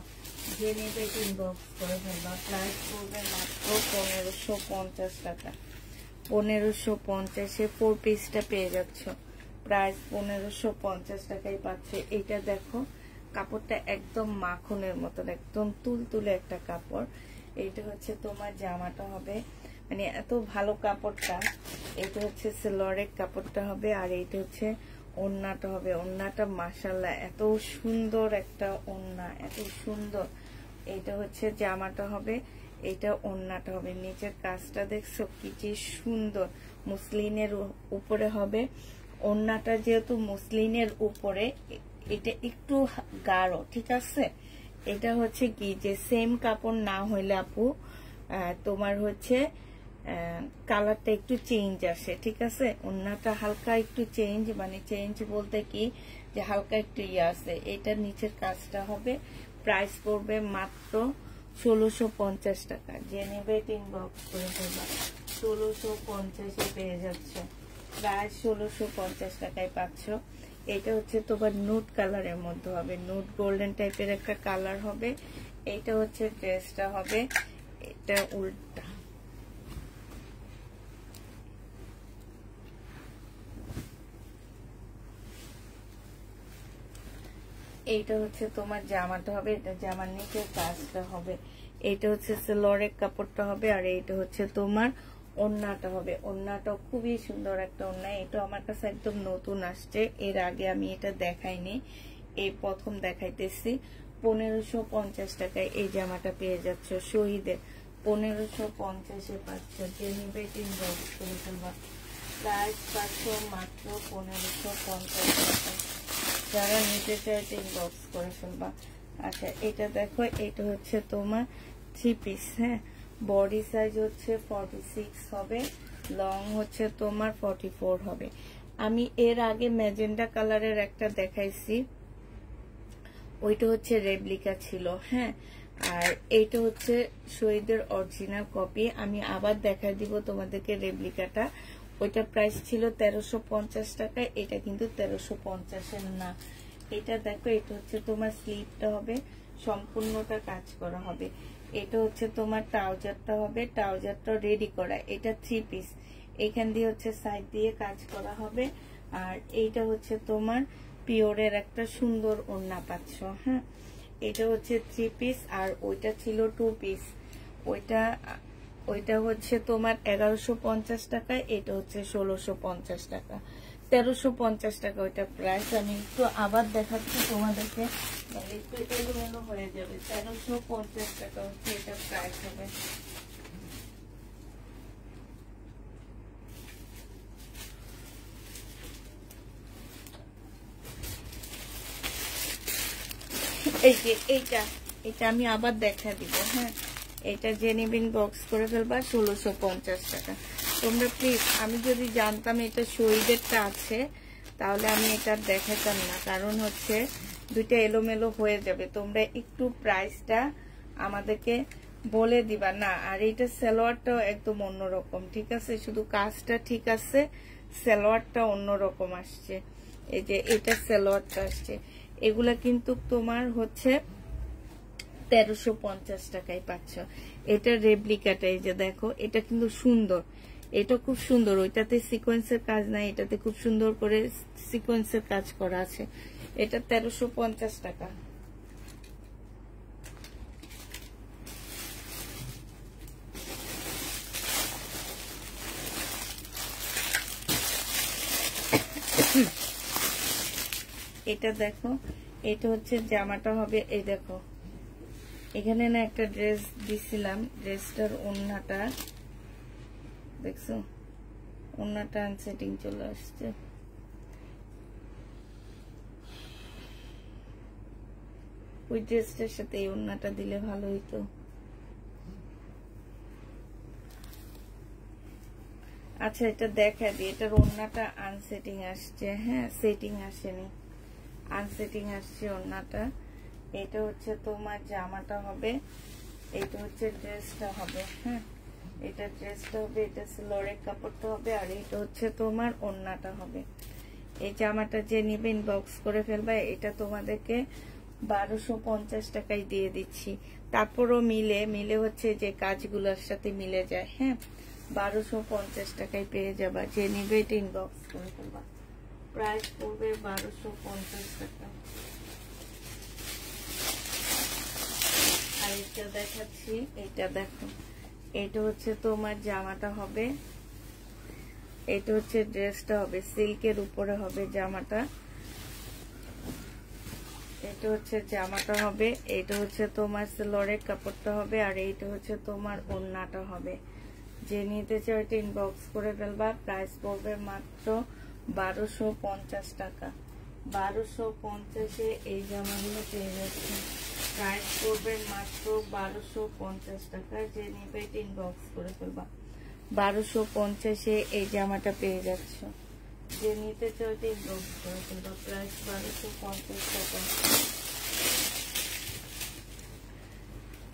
যে নিতে ইনবক্স করে ফেলবা। প্রাইস পড়বে মাত্র 1550 টাকা। 1550-এ 4 পিসটা পেয়ে যাচ্ছ। প্রাইস 1550 টাকায় পাচ্ছে। এটা দেখো, কাপড়টা একদম মাখনের মতন, একদম তুলতুলে একটা কাপড়। এইটা হচ্ছে তোমার জামাটা হবে, মানে এত ভালো কাপড়টা। এটা হচ্ছে সেলোয়ারের কাপড়টা হবে, আর এইটা হচ্ছে ওড়নাটা হবে। ওড়নাটা মাশাআল্লাহ এত সুন্দর একটা ওড়না, এত সুন্দর। এইটা হচ্ছে জামাটা হবে, এইটা ওড়নাটা হবে। নিচের কাজটা দেখছো কি যে সুন্দর, মুসলিনের উপরে হবে। ওড়নাটা যেহেতু মুসলিনের উপরে, এটা একটু গাঢ়, ঠিক আছে। এটা হচ্ছে কি যে সেম কাপড় না হইলে আপু তোমার হচ্ছে কালারটা একটু চেঞ্জ আসে, ঠিক আছে। ওড়নাটা হালকা একটু চেঞ্জ, মানে চেঞ্জ বলতে কি যে হালকা একটু ইয়ে আছে। এটার নিচের কাজটা হবে। প্রাইস পড়বে মাত্র 1650 টাকা। যে নেবে ইনবক্স করে দেবা। 1650-এ পেয়ে যাচ্ছ। প্রায় 1650 টাকায় পাচ্ছ। এটা হচ্ছে তোমার নুট কালারের মধ্যে হবে, নুট গোল্ডেন টাইপের একটা কালার হবে। এটা হচ্ছে ড্রেসটা হবে, এটা উল্টা। এইটা হচ্ছে তোমার জামাটা হবে, এটা জামার নিচের কাজটা হবে। এইটা হচ্ছে সেলোয়ারের কাপড়টা হবে, আর এইটা হচ্ছে তোমার ওড়নাটা হবে। ওড়নাটা খুবই সুন্দর একটা ওড়না। এটা আমার কাছে একদম নতুন আসছে, এর আগে আমি এটা দেখাইনি, এই প্রথম দেখাইতেছি। 1550 টাকায় এই জামাটা পেয়ে যাচ্ছ। শহীদের 1550-এ পাচ্ছ। যে নিবে ইনবক্স করে ফেলবা। প্রাইস পাচ্ছ মাত্র 1550 টাকা। যারা নিতে চায় ইনবক্স করে ফেলবা। আচ্ছা, এটা দেখো, এটা হচ্ছে তোমার 3 পিস, হ্যাঁ। বডি সাইজ হচ্ছে 46 হবে, লং হচ্ছে তোমার 44 হবে। আমি এর আগে ম্যাজেন্ডা কালারের একটা দেখাইছি, ওইটা হচ্ছে রেপ্লিকা ছিল, হ্যাঁ। আর এইটা হচ্ছে শহীদের অরিজিনাল কপি। আমি আবার দেখা দিব তোমাদেরকে রেপ্লিকাটা। ওইটা প্রাইস ছিল 1350 টাকা, এটা কিন্তু 1350-এর না। এটা দেখো, এটা হচ্ছে তোমার স্লিভটা হবে, সম্পূর্ণটা কাজ করা হবে। এটা হচ্ছে তোমার ট্রাউজারটা হবে, ট্রাউজারটা রেডি করা। এটা 3 পিস, এখান দিয়ে হচ্ছে সাইড দিয়ে কাজ করা হবে। আর এইটা হচ্ছে তোমার পিওরের একটা সুন্দর ওড়না পাচ্ছ, হ্যাঁ। এটা হচ্ছে 3 পিস, আর ওইটা ছিল 2 পিস। ওইটা হচ্ছে তোমার 1150 টাকা, এটা হচ্ছে 1650 টাকা। 1350 টাকা ওইটা প্রাইস। আমি একটু আবার দেখাচ্ছি তোমাদেরকে, একটু এলোমেলো হয়ে যাবে। 1350 টাকা হচ্ছে এটা প্রাইস হবে। এই যে এটা আমি আবার দেখা দিব, হ্যাঁ। এটা জেনিবিন বক্স করে ফেলবা, 1650 টাকা। তোমরা প্লিজ, আমি যদি জানতাম এটা শহীদেরটা আছে তাহলে আমি এটা দেখাতাম না, কারণ হচ্ছে দুইটা এলোমেলো হয়ে যাবে। তোমরা একটু প্রাইসটা আমাদেরকে বলে দিবা না। আর এইটা সালোয়ারটাও একদম অন্যরকম, ঠিক আছে? শুধু কাজটা ঠিক আছে, সালোয়ারটা অন্যরকম আসছে। এই যে এটা সালোয়ারটা আসছে, এগুলা কিন্তু তোমার হচ্ছে 1350 টাকায় পাচ্ছ। এটা রেপ্লিকাটা, এই যে দেখো, এটা কিন্তু সুন্দর, এটা খুব সুন্দর। ওইটাতে সিকোয়েন্সের কাজ নাই, এটাতে খুব সুন্দর করে সিকোয়েন্সের কাজ করা আছে। এটা 1350 টাকা। এটা দেখো, এটা হচ্ছে জামাটা হবে, এই দেখো এখানে না একটা ড্রেস দিছিলাম, ড্রেসটার ওড়নাটা দেখছো, ওড়নাটা আনসেটিং চলে আসছে। ওই ড্রেসটার সাথে এই ওড়নাটা দিলে ভালো হইতো। আচ্ছা, এটা দেখা দিই, এটার ওড়নাটা আনসেটিং আসছে। হ্যাঁ, সেটিং আসেনি, আনসেটিং আসছে ওড়নাটা। এটা হচ্ছে তোমার জামাটা হবে, এটা হচ্ছে ড্রেসটা হবে। হ্যাঁ, এটা ড্রেসটা হবে, এটা সিলোরের কাপড়টা হবে, আর এটা হচ্ছে তোমার ওড়নাটা হবে। এই জামাটা যে নিবে ইনবক্স করে ফেলবা। এটা তোমাদেরকে 1250 টাকায় দিয়ে দিচ্ছি। তারপরও মিলে হচ্ছে যে কাজগুলোর সাথে মিলে যায়। হ্যাঁ, 1250 টাকায় পেয়ে যাবা। যে নিবে এটা ইনবক্স করে ফেলবা। প্রাইস পড়বে 1250 টাকা। আর এটা দেখাচ্ছি, এটা দেখো, এটা হচ্ছে তোমার জামাটা হবে, এটা হচ্ছে ড্রেসটা হবে, সিল্কের উপরে হবে জামাটা। এটা হচ্ছে জামাটা হবে, এটা হচ্ছে তোমার সিলোরের কাপড়টা হবে, আর এইটা হচ্ছে তোমার ওড়নাটা হবে। যে নিতে চাও এটা ইনবক্স করে ফেলবা। প্রাইস পড়বে মাত্র 1250 টাকা। 1250-এ এই জামাগুলো পেয়ে যাচ্ছে। প্রাইস পড়বে মাত্র 1250 টাকা। যে নিবে এটা ইনবক্স করে ফেলবা। 1250-এ এই জামাটা পেয়ে যাচ্ছ। যে নিতে চাও এটা ইনবক্স করে ফেলবা। প্রাইস 1250 টাকা।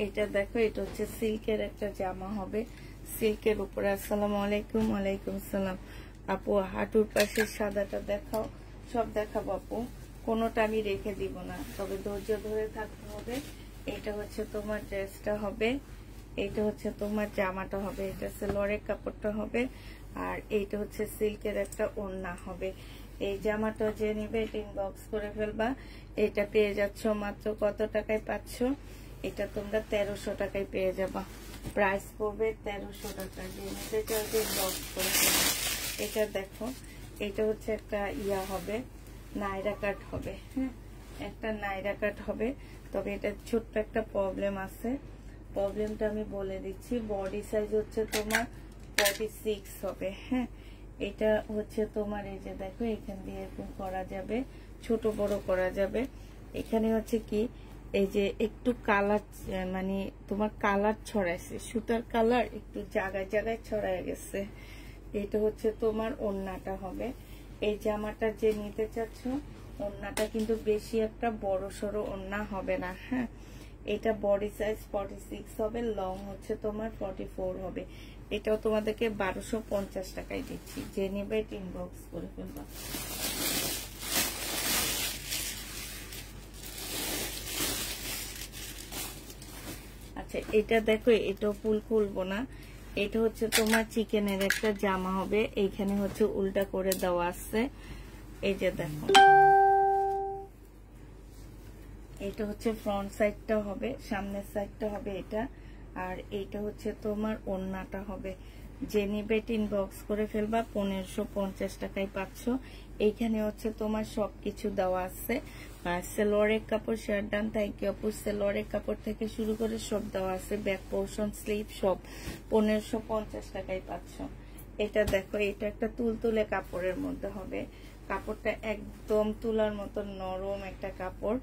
এটা দেখো, এটা হচ্ছে সিল্কের একটা জামা হবে, সিল্কের উপরে। আসসালামু আলাইকুম। ওয়ালাইকুম সালাম। আপু, হাঁটুর পাশে সাদাটা দেখাও। সব দেখাবো আপু, কোনোটা আমি রেখে দিব না, তবে ধৈর্য ধরে থাকতে হবে। এটা হচ্ছে তোমার ড্রেসটা হবে, এটা হচ্ছে তোমার জামাটা হবে, এটা সিলোরের কাপড়টা হবে, আর এইটা হচ্ছে সিল্কের একটা ওড়না হবে। এই জামাটা যে নিবে এটা ইনবক্স করে ফেলবা। এটা পেয়ে যাচ্ছ মাত্র কত টাকায় পাচ্ছ? এটা তোমরা 1300 টাকায় পেয়ে যাবা। প্রাইস পড়বে 1300 টাকা। যে নিতে চাও ইনবক্স করে ফেলবা। এটা দেখো, এটা হচ্ছে একটা ইয়া হবে, নাইরা কাট হবে। হ্যাঁ, একটা নাইরা কাট হবে, তবে এটা ছোট্ট একটা প্রবলেম আছে। প্রবলেমটা আমি বলে দিচ্ছি। বডি সাইজ হচ্ছে তোমার 46 হবে। হ্যাঁ, এটা হচ্ছে তোমার, এই যে দেখো, এখান দিয়ে এরকম করা যাবে, ছোট বড় করা যাবে। এখানে হচ্ছে কি, এই যে একটু কালার, মানে তোমার কালার ছড়াইছে, সুতার কালার একটু জায়গায় জায়গায় ছড়ায় গেছে। এটা হচ্ছে তোমার ওড়নাটা হবে। এই জামাটা যে নিতে চাচ্ছ, ওড়নাটা কিন্তু বেশি একটা বড় সড়ো ওড়না হবে না। হ্যাঁ, এটা বডি সাইজ 46 হবে, লং হচ্ছে তোমার 44 হবে। এটাও তোমাদেরকে 1250 টাকায় দিচ্ছি। যে নিবে এটা ইনবক্স করে ফেলবা। আচ্ছা, এটা দেখো, এটাও ফুল খুলবো না। এটা হচ্ছে তোমার চিকেনের একটা জামা হবে, এইখানে হচ্ছে উল্টা করে দেওয়া আছে। এই যে দেখো, এটা হচ্ছে ফ্রন্ট সাইডটা হবে, সামনের সাইডটা হবে এটা, আর এইটা হচ্ছে তোমার ওড়নাটা হবে। যে নিবে ইনবক্স করে ফেলবা। 1550 টাকায় পাচ্ছ। এইখানে হচ্ছে তোমার সবকিছু দেওয়া আছে। সেলোয়ারের কাপড়, শার্ট ডান, থ্যাংক ইউ আপু। সেলোয়ারের কাপড় থেকে শুরু করে সব দেওয়া আছে, ব্যাক পোর্শন, স্লিভ সব 1550 টাকায় পাচ্ছ। এটা দেখো, এটা একটা তুলতুলে কাপড়ের মধ্যে হবে, কাপড়টা একদম তুলার মতো নরম একটা কাপড়।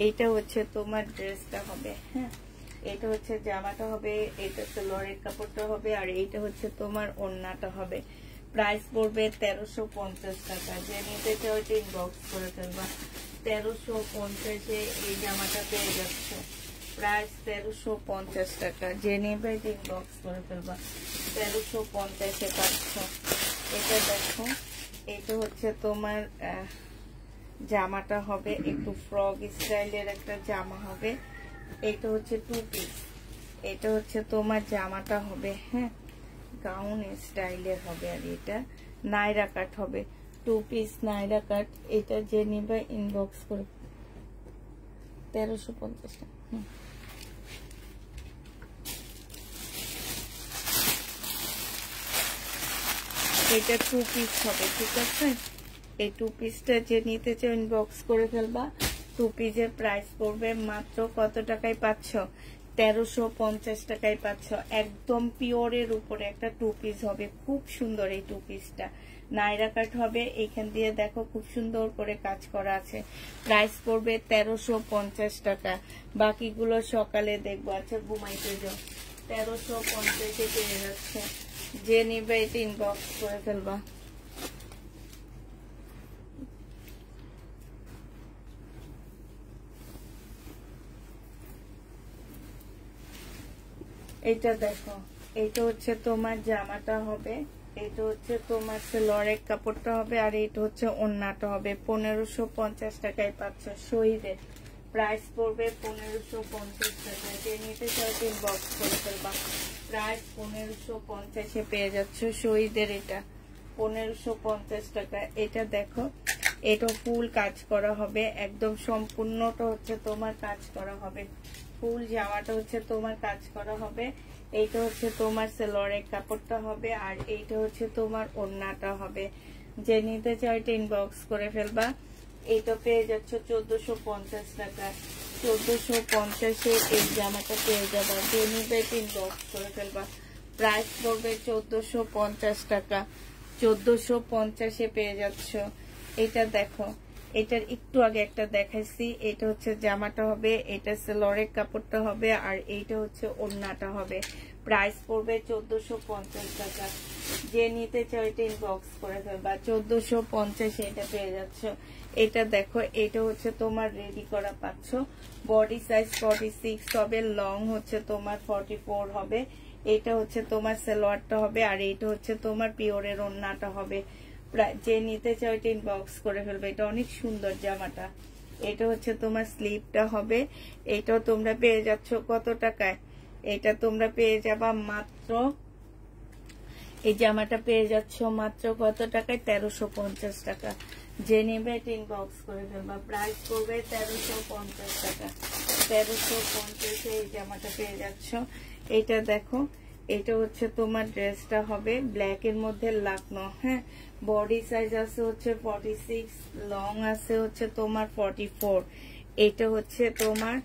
এইটা হচ্ছে তোমার ড্রেসটা হবে। হ্যাঁ, এটা হচ্ছে জামাটা হবে, এটা সালোয়ারের কাপড়টা হবে, আর এইটা হচ্ছে তোমার ওড়নাটা হবে। প্রাইস পড়বে 1350 টাকা। যে নিতে চাও এটা ইনবক্স করে ফেলবা। 1350-এ এই জামাটা পেয়ে যাচ্ছ। প্রাইস 1350 টাকা। যে নেবে এটা ইনবক্স করে ফেলবা। 1350-এ পাচ্ছ। এটা দেখো, এটা হচ্ছে তোমার জামাটা হবে একটু ফ্রক স্টাইলের একটা জামা হবে। এটা হচ্ছে 2 পিস। এটা হচ্ছে তোমার জামাটা হবে, হ্যাঁ, গাউন স্টাইলের হবে। আর এটা নাইরা কাট হবে, 2 পিস নাইরা কাট। এটা যে নিবে ইনবক্স করে 1350 টাকা। এটা 2 পিস হবে, ঠিক আছে। এই 2 পিসটা যে নিতে চাও ইনবক্স করে ফেলবা। 2 পিসের প্রাইস পড়বে মাত্র কত টাকায় পাচ্ছ? 1350 টাকায় পাচ্ছ। একদম পিওরের উপরে একটা 2 পিস হবে, খুব সুন্দর। এই 2 পিসটা নাইরা কাট হবে, এইখান দিয়ে দেখো খুব সুন্দর করে কাজ করা আছে। প্রাইস পড়বে 1350 টাকা। বাকিগুলো সকালে দেখবো। আচ্ছা, ঘুমাইতে যাও। 1350-এ পেয়ে যাচ্ছে। যে নিবে এটা ইনবক্স করে ফেলবা। এটা দেখো, এটা হচ্ছে তোমার জামাটা হবে, এটা হচ্ছে তোমার সালোয়ারের কাপড়টা হবে, আর এটা হচ্ছে ওড়নাটা হবে। 1550 টাকায় পাচ্ছ। শহীদের প্রাইস পড়বে 1550 টাকা। যে নিতে চাও ইনবক্স করে ফেলবা। প্রাইস 1550-এ পেয়ে যাচ্ছ। শহীদের এটা 1550 টাকা। এটা দেখো, এটা ফুল কাজ করা হবে, একদম সম্পূর্ণটা হচ্ছে তোমার কাজ করা হবে। ফুল জামাটা হচ্ছে তোমার কাজ করা হবে। এইটা হচ্ছে তোমার সালোয়ারের কাপড়টা হবে, আর এইটা হচ্ছে তোমার ওড়নাটা হবে। যে নিতে চাও এটা ইনবক্স করে ফেলবা। এইটা পেয়ে যাচ্ছ 1450 টাকা। 1450-এ এই জামাটা পেয়ে যাবা। যে নিতে ইনবক্স করে ফেলবা। প্রাইস পড়বে 1450 টাকা। 1450-এ পেয়ে যাচ্ছ। এটা দেখো, এটার একটু আগে একটা দেখাইছি। এটা হচ্ছে জামাটা হবে, এটা সালোয়ারের কাপড়টা হবে, আর এইটা হচ্ছে ওড়নাটা হবে। প্রাইস পড়বে 1450 টাকা। যে নিতে চাও এটা ইনবক্স করে ফেলবা। 1450-এ এটা পেয়ে যাচ্ছ। এটা দেখো, এটা হচ্ছে তোমার রেডি করা পাচ্ছ। বডি সাইজ 46 হবে, লং হচ্ছে তোমার 44 হবে। এটা হচ্ছে তোমার সালোয়ারটা হবে, আর এইটা হচ্ছে তোমার পিওরের ওড়নাটা হবে। যে নিতে চাও এটা ইনবক্স করে ফেলবে। এটা অনেক সুন্দর জামাটা। এটা হচ্ছে তোমার স্লিপটা হবে। এটাও তোমরা পেয়ে যাচ্ছ কত টাকায়? এটা তোমরা পেয়ে যাবা মাত্র, এই জামাটা পেয়ে যাচ্ছ মাত্র কত টাকায়? 1350 টাকা। যে নেবে এটা ইনবক্স করে ফেলবা। প্রাইস করবে 1350 টাকা। 1350-এ এই জামাটা পেয়ে যাচ্ছ। এটা দেখো, এটা হচ্ছে তোমার ড্রেসটা হবে ব্ল্যাক এর মধ্যে লাকনো, হ্যাঁ। বডি সাইজ আছে হচ্ছে 46, লং আছে হচ্ছে তোমার 44। এটা হচ্ছে তোমার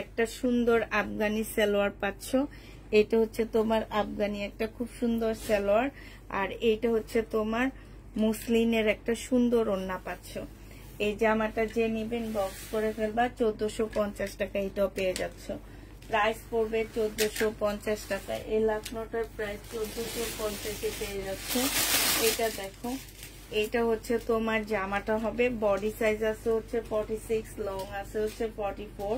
একটা সুন্দর আফগানি সালোয়ার পাচ্ছ। এটা হচ্ছে তোমার আফগানি একটা খুব সুন্দর সালোয়ার, আর এইটা হচ্ছে তোমার মুসলিনের একটা সুন্দর ওড়না পাচ্ছ। এই জামাটা যে নিবেন বক্স করে ফেলবা। 1450 টাকা এটাও পেয়ে যাচ্ছ। প্রাইস পড়বে 1450 টাকা। এই লাকনোটার প্রাইস 1450-এ পেয়ে যাচ্ছে। এটা দেখো, এটা হচ্ছে তোমার জামাটা হবে, বডি সাইজ আছে হচ্ছে 46, লং আছে হচ্ছে 44।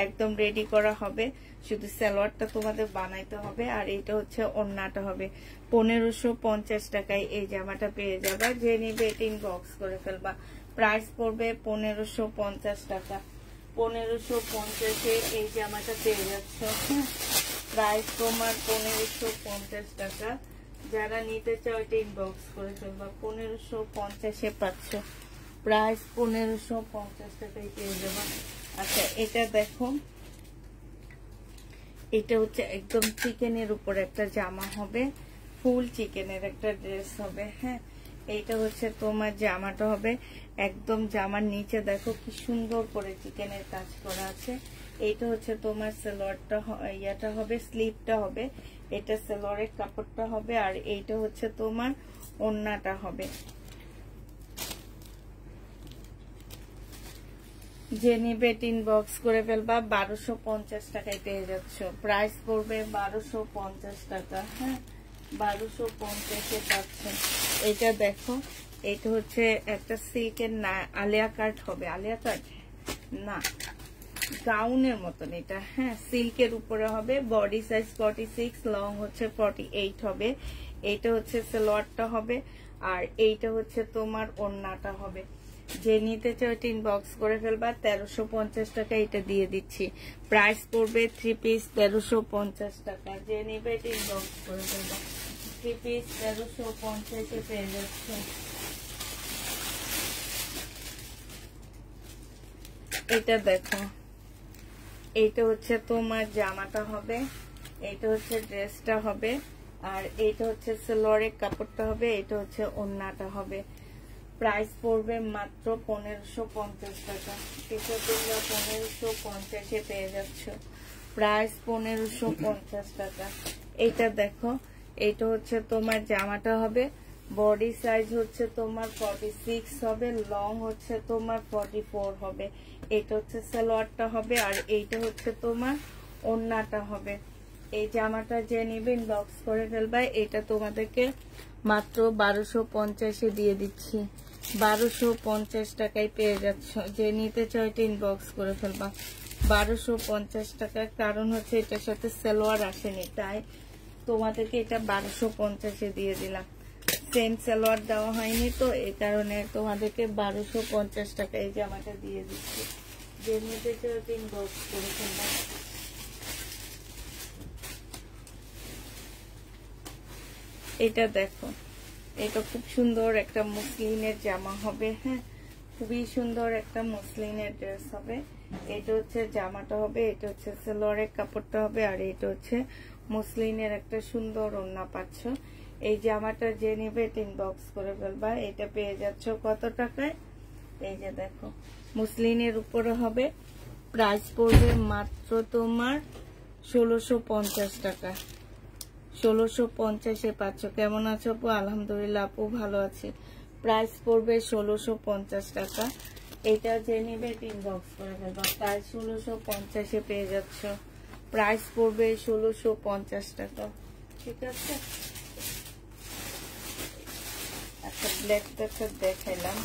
একদম রেডি করা হবে, শুধু সালোয়ারটা তোমাদের বানাইতে হবে, আর এটা হচ্ছে ওড়নাটা হবে। 1550 টাকায় এই জামাটা পেয়ে যাবা। যে নিবে এটা ইনবক্স করে ফেলবা। প্রাইস পড়বে 1550 টাকা। 1550-এ এই জামাটা পেয়ে যাচ্ছ। প্রাইস তোমার 1550 টাকা। যারা নিতে চাও এটা ইনবক্স করে ফেলবা। 1550-এ পাচ্ছ। প্রাইস 1550 টাকায় পেয়ে যাবা। আচ্ছা, এটা দেখো, এটা হচ্ছে একদম চিকেনের উপর একটা জামা হবে, ফুল চিকেনের একটা ড্রেস হবে, হ্যাঁ। এইটা হচ্ছে তোমার জামাটা হবে, একদম জামার নিচে দেখো কি সুন্দর করে চিকেনের কাজ করা আছে। এইটা হচ্ছে তোমার সালোয়ারটা, ইয়াটা হবে, স্লিপটা হবে। এটা সালোয়ারের কাপড়টা হবে, আর এইটা হচ্ছে তোমার ওড়নাটা হবে। যে নিবে ইনবক্স করে ফেলবা 1250 টাকায় পেয়ে যাচ্ছ। প্রাইস পড়বে 1250 টাকা। হ্যাঁ 1250 এ পাচ্ছেন। এটা দেখো, এটা হচ্ছে একটা সিল্কের না আলিয়া কাট হবে, আলিয়া কাট না গাউনের মতন এটা। হ্যাঁ সিল্কের উপরে হবে, বডি সাইজ 46, লং হচ্ছে 48 হবে। এইটা হচ্ছে সালোয়ারটা হবে, আর এইটা হচ্ছে তোমার ওড়নাটা হবে। যে নিতে চাও ইনবক্স করে ফেলবা। 1350 টাকা এটা দিয়ে দিচ্ছি। প্রাইস পড়বে 3 পিস 1350 টাকা। যে নিবে ইনবক্স করে ফেলবা। 3 পিস 1350 এ পেয়ে যাচ্ছে। এটা দেখো, এইটা হচ্ছে তোমার জামাটা হবে, এইটা হচ্ছে ড্রেসটা হবে, আর এইটা হচ্ছে সালোয়ারের কাপড়টা হবে, এটা হচ্ছে ওড়নাটা হবে। প্রাইস পড়বে মাত্র 1550 টাকা। এটা তোমরা 1550 এ পেয়ে যাচ্ছ। প্রাইস 1550 টাকা। এইটা দেখো, এইটা হচ্ছে তোমার জামাটা হবে, বডি সাইজ হচ্ছে তোমার 46 হবে, লং হচ্ছে তোমার 44 হবে। এটা হচ্ছে সালোয়ারটা হবে, আর এইটা হচ্ছে তোমার ওড়নাটা হবে। এই জামাটা যে নিবে ইনবক্স করে ফেলবা। এটা তোমাদেরকে মাত্র 1250 এ দিয়ে দিচ্ছি। 1250 টাকায় পেয়ে যাচ্ছ। যে নিতে চাও এটা ইনবক্স করে ফেলবা। 1250 টাকা, কারণ হচ্ছে এটার সাথে সালোয়ার আসেনি, তাই তোমাদেরকে এটা 1250 এ দিয়ে দিলাম। সেম সালোয়ার দেওয়া হয়নি, তো এই কারণে তোমাদেরকে 1250 টাকা এই জামাটা দিয়ে দিচ্ছি। যে নিতে চাও এটা ইনবক্স করে ফেলবা। এটা দেখো, এটা খুব সুন্দর একটা মসলিনের জামা হবে। হ্যাঁ খুবই সুন্দর একটা মসলিনের ড্রেস হবে। এটা হচ্ছে জামাটা হবে, এটা হচ্ছে সালোয়ারের কাপড়টা হবে, আর এটা হচ্ছে মসলিনের একটা সুন্দর ওড়না পাচ্ছ। এই জামাটা যে নিবে ইনবক্স করে ফেলবা। এটা পেয়ে যাচ্ছ কত টাকায়? এই যে দেখো, মসলিনের উপরে হবে। প্রাইস পড়বে মাত্র তোমার 1650 টাকা। 1650 এ পাচ্ছ। কেমন আছো আপু? আলহামদুলিল্লাহ আপু ভালো আছি। প্রাইস পড়বে 1650 টাকা। এটা যে নিবে ইনবক্স করে ফেলবা। প্রাইস 1650 এ পেয়ে যাচ্ছ। প্রাইস পড়বে 1650 টাকা। ঠিক আছে, একটা ব্ল্যাক একটা দেখাইলাম।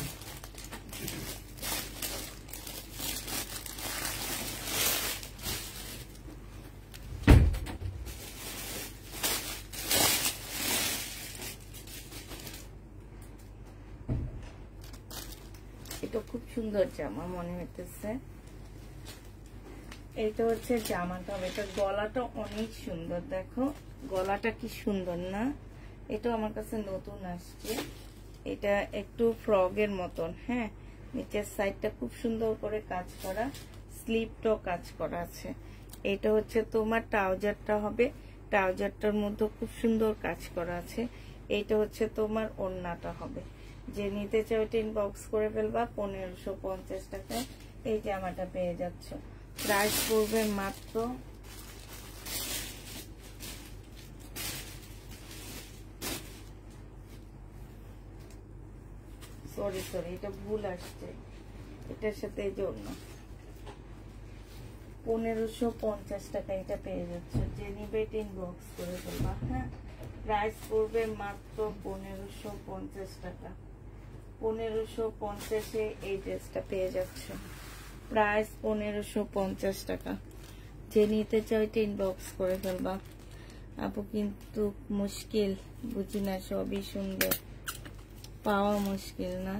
এটা খুব সুন্দর জামা মনে হইতেছে। এটা হচ্ছে জামাটা, এটা গলাটা অনেক সুন্দর। দেখো গলাটা কি সুন্দর না? এটা আমার কাছে নতুন আসছে। এটা একটু ফ্রগের মতন। হ্যাঁ নিচের সাইডটা খুব সুন্দর করে কাজ করা, স্লিপটাও কাজ করা আছে। এটা হচ্ছে তোমার ট্রাউজারটা হবে, ট্রাউজারটার মধ্যে খুব সুন্দর কাজ করা আছে। এইটা হচ্ছে তোমার ওড়নাটা হবে। যে নিতে চাও এটা ইনবক্স করে ফেলবা। 1550 টাকায় এই জামাটা পেয়ে যাচ্ছ। প্রাইস পড়বে মাত্র সরি এটা ভুল আসছে, এটার সাথে এই জন্য 1550 টাকা এটা পেয়ে যাচ্ছে। যে নিবে ইনবক্স করে ফেলবা। হ্যাঁ প্রাইস পড়বে মাত্র 1550 টাকা। 1550 এ এই ড্রেসটা পেয়ে যাচ্ছ। প্রাইস 1550 টাকা। যে নিতে চাও এটা ইনবক্স করে ফেলবা। আপু কিন্তু মুশকিল, বুঝি না, সবই সুন্দর, পাওয়া মুশকিল না।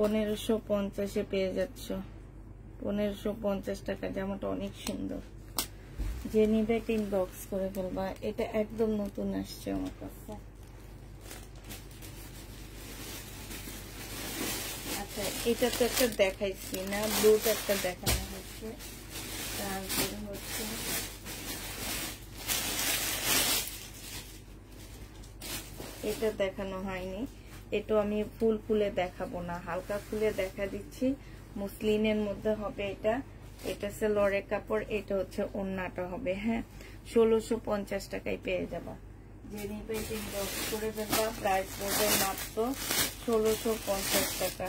1550 এ পেয়ে যাচ্ছ। 1550 টাকা। জামাটা অনেক সুন্দর। যে নিবে ইনবক্স করে ফেলবা। এটা একদম নতুন আসছে আমার কাছে। আচ্ছা এটা তো একটা দেখাইছি না, ব্লুটা একটা দেখানো হচ্ছে। তারপরে হচ্ছে এটা দেখানো হয়নি। এটা আমি ফুল ফুলে দেখাবো না, হালকা ফুলে দেখা দিচ্ছি। মুসলিনের মধ্যে হবে এটা। এটা সালোয়ারের কাপড়, এটা হচ্ছে ওড়নাটা হবে। হ্যাঁ 1650 টাকায় পেয়ে যাবা। যে নিবে ইনবক্স করে ফেলবা। প্রাইস পড়বে মাত্র 1650 টাকা।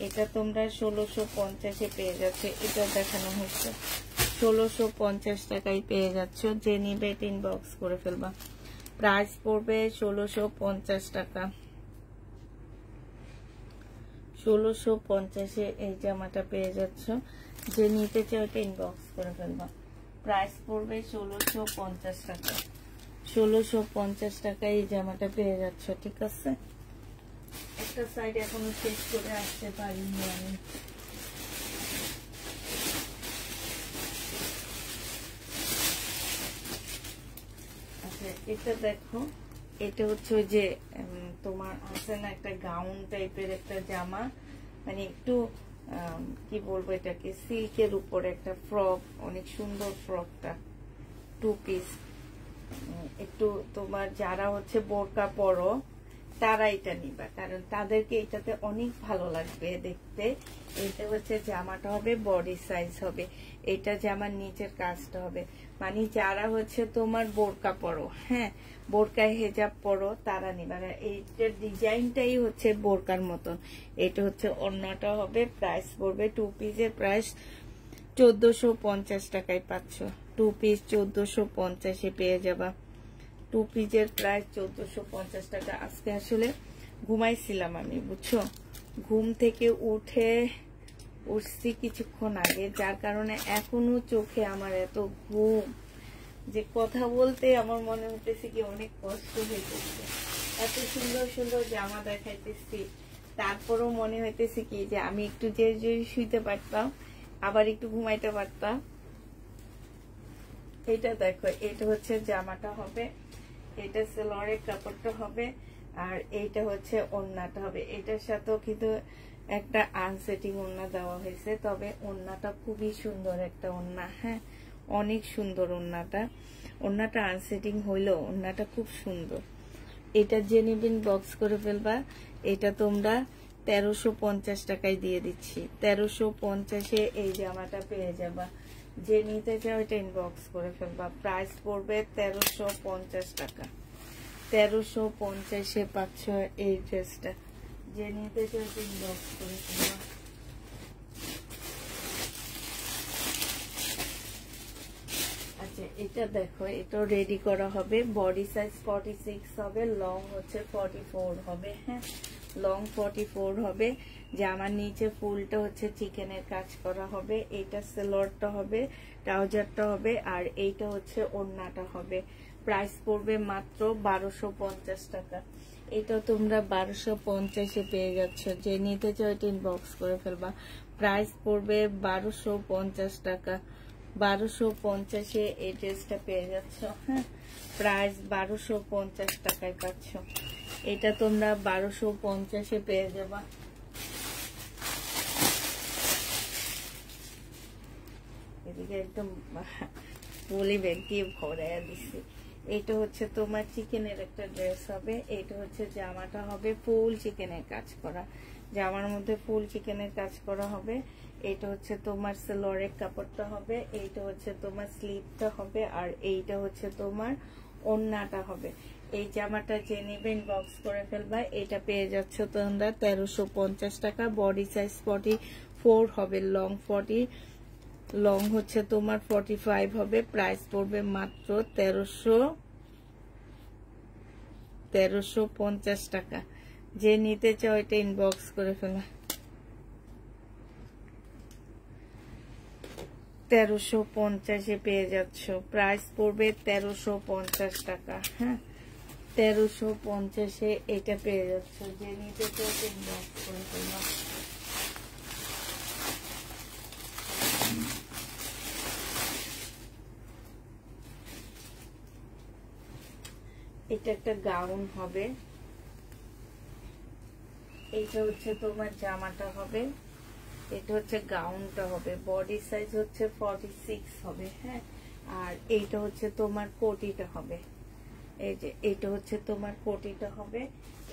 এটা তোমরা 1650-এ পেয়ে যাচ্ছ। এটা দেখানো হচ্ছে 1650 টাকায় পেয়ে যাচ্ছ। যে নিবে ইনবক্স করে ফেলবা। প্রাইস পড়বে 1650 টাকা। 1650-এ এই জামাটা পেয়ে যাচ্ছ। যে নিতে চাও এটা ইনবক্স করে ফেলবা। প্রাইস পড়বে 1650 টাকা। 1650 টাকায় এই জামাটা পেয়ে যাচ্ছ। ঠিক আছে, একটা সাইড এখনো শেষ করে আসতে পারিনি আমি। আচ্ছা, এটা দেখো, এটা হচ্ছে ওই যে তোমার আছে না একটা গাউন টাইপের একটা জামা, মানে একটু কি বলবো এটাকে, সিল্কের উপরে একটা ফ্রক, অনেক সুন্দর ফ্রকটা, 2 পিস। একটু তোমার যারা হচ্ছে বোরকা পরো তারা এটা নিবা, কারণ তাদেরকে এটাতে অনেক ভালো লাগবে দেখতে। এটা হচ্ছে জামাটা হবে বডি সাইজ হবে, এটা জামার নিচের কাজটা হবে, মানে যারা হচ্ছে তোমার বোরকা পরো, হ্যাঁ বোরকায় হেজাব পরো তারা নিবা। এইটার ডিজাইনটাই হচ্ছে বোরকার মতন। এটা হচ্ছে অন্যটা হবে। প্রাইস পড়বে 2 পিসের প্রাইস 1450 টাকায় পাচ্ছ। 2 পিস 1450-এ পেয়ে যাবা। 2 পিসের প্রাইস 1450 টাকা। আজকে আসলে ঘুমাইছিলাম আমি, বুঝছো, ঘুম থেকে উঠছি কিছুক্ষণ আগে, যার কারণে এখনো চোখে আমার এত ঘুম যে কথা বলতে আমার মনে হইতেছে কি অনেক কষ্ট হইতেছে। এত সুন্দর সুন্দর জামা দেখাইতেছি, তারপরও মনে হইতেছে কি যে আমি একটু যে শুইতে পারতাম, আবার একটু ঘুমাইতে পারতাম। এটা দেখো, এটা হচ্ছে জামাটা হবে, এটা সেলোয়ারের কাপড়টা হবে, আর এইটা হচ্ছে ওড়নাটা হবে। এটার সাথেও কিন্তু একটা আনসেটিং ওড়না দেওয়া হয়েছে, তবে ওড়নাটা খুবই সুন্দর একটা ওড়না, হ্যাঁ অনেক সুন্দর ওড়নাটা। ওড়নাটা আনসেটিং হইলো, ওড়নাটা খুব সুন্দর। এটা যে নিবেন বক্স করে ফেলবা। এটা তোমরা 1350 টাকায় দিয়ে দিচ্ছি। 1350-এ এই জামাটা পেয়ে যাবা। যে নিতে চাও এটা ইনবক্স করে ফেলবা। প্রাইস পড়বে 1350 টাকা। 1350-এ পাচ্ছ এই ড্রেসটা। যে নিতে চাও এটা ইনবক্স করে ফেলবা। আচ্ছা, এটা দেখো, এটা রেডি করা হবে। বডি সাইজ 46 হবে, লং হচ্ছে 44 হবে, হ্যাঁ লং 44 হবে। জামার নিচে ফুলটা হচ্ছে চিকেনের কাজ করা হবে। এটা সেলোয়ারটা হবে, ট্রাউজারটা হবে, আর এইটা হচ্ছে ওড়নাটা হবে। প্রাইস পড়বে মাত্র 1250 টাকা। এটা তোমরা 1250-এ পেয়ে যাচ্ছ। যে নিতে চাও এটা ইনবক্স করে ফেলবা। প্রাইস পড়বে 1250 টাকা। 1250-এ এই ড্রেসটা পেয়ে যাচ্ছ, হ্যাঁ প্রাইস 1250 টাকায় পাচ্ছ। এটা তোমরা 1250-এ পেয়ে যাবা। এদিকে একদম বলি ব্যাগ দিয়ে ভরাইয়া দিচ্ছি। এটা হচ্ছে তোমার চিকেনের একটা ড্রেস হবে। এটা হচ্ছে জামাটা হবে ফুল চিকেনের কাজ করা, জামার মধ্যে ফুল চিকেনের কাজ করা হবে। এটা হচ্ছে তোমার সেলোয়ারের কাপড়টা হবে, এইটা হচ্ছে তোমার স্লিভটা হবে, আর এইটা হচ্ছে তোমার ওড়নাটা হবে। এই জামাটা যে নেবেন বক্স করে ফেলবা। এটা পেয়ে যাচ্ছ তোমরা 1350 টাকা। বডি সাইজ 44 হবে, লং 40, লং হচ্ছে তোমার 45 হবে। প্রাইস পড়বে মাত্র 1350 টাকা। যে নিতে চাও এটা ইনবক্স করে ফেলা। 1350-এ পেয়ে যাচ্ছ। প্রাইস পড়বে 1350 টাকা, হ্যাঁ 1350-এ এটা পেয়ে যাচ্ছ। যে নিতে চাও এটা ইনবক্স করে ফেলা। এটা একটা গাউন হবে। এইটা হচ্ছে তোমার জামাটা হবে, এটা হচ্ছে গাউনটা হবে। বডি সাইজ হচ্ছে 46 হবে, হ্যাঁ আর এইটা হচ্ছে তোমার কোটিটা হবে। এই যে এটা হচ্ছে তোমার কোটিটা হবে।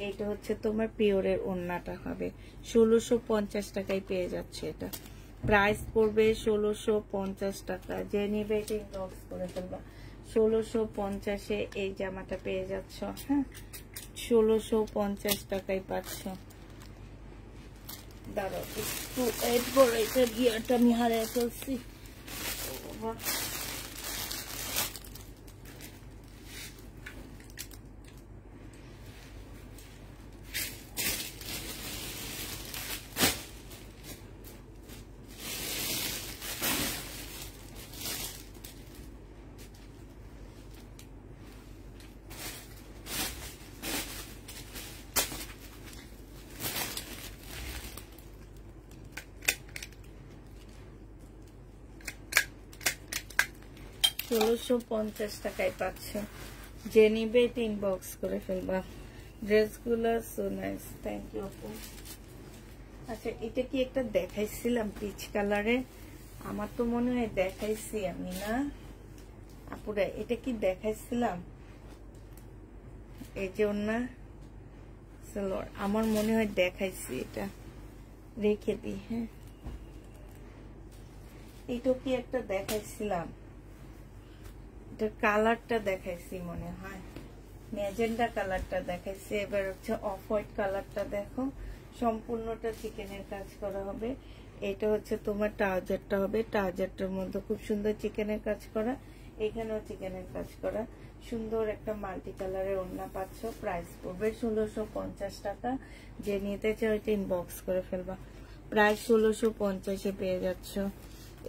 এইটা হচ্ছে তোমার পিওরের ওড়নাটা হবে। 1650 টাকায় পেয়ে যাচ্ছে এটা। প্রাইস পড়বে 1650 টাকা। যে নিবে এটা ইনবক্স করে ফেলবা। 1650-এ এই জামাটা পেয়ে যাচ্ছ, হ্যাঁ 1650 টাকায় পাচ্ছ। দাঁড়াও একটু এড বড়, এটা গিয়ারটা আমি হারিয়ে ফেলছি। 1650 টাকায় পাচ্ছ। যে নিবে ইনবক্স করে ফেলবা। ড্রেসগুলো সো নাইস, থ্যাংক ইউ আপু। আচ্ছা এটা কি একটা দেখাইছিলাম পিচ কালারে? আমার তো মনে হয় দেখাইছি আমি, না আপুরা? এটা কি দেখাইছিলাম? এই যে ওন্না সালোয়ার, আমার মনে হয় দেখাইছি। এটা রেখে দিই। হ্যাঁ এটা কি একটা দেখাইছিলাম, এটা কালারটা দেখাইছি মনে হয়, ম্যাজেন্ডা কালারটা দেখাইছি। এবার হচ্ছে অফ হোয়াইট কালারটা দেখো, সম্পূর্ণটা চিকেনের কাজ করা হবে। এটা হচ্ছে তোমার ট্রাউজারটা হবে, ট্রাউজারটার মধ্যে খুব সুন্দর চিকেনের কাজ করা, এখানেও চিকেনের কাজ করা, সুন্দর একটা মাল্টি কালারের ওড়না পাচ্ছ। প্রাইস পড়বে 1650 টাকা। যে নিতে চাও এটা ইনবক্স করে ফেলবা। প্রাইস 1650-এ পেয়ে যাচ্ছ।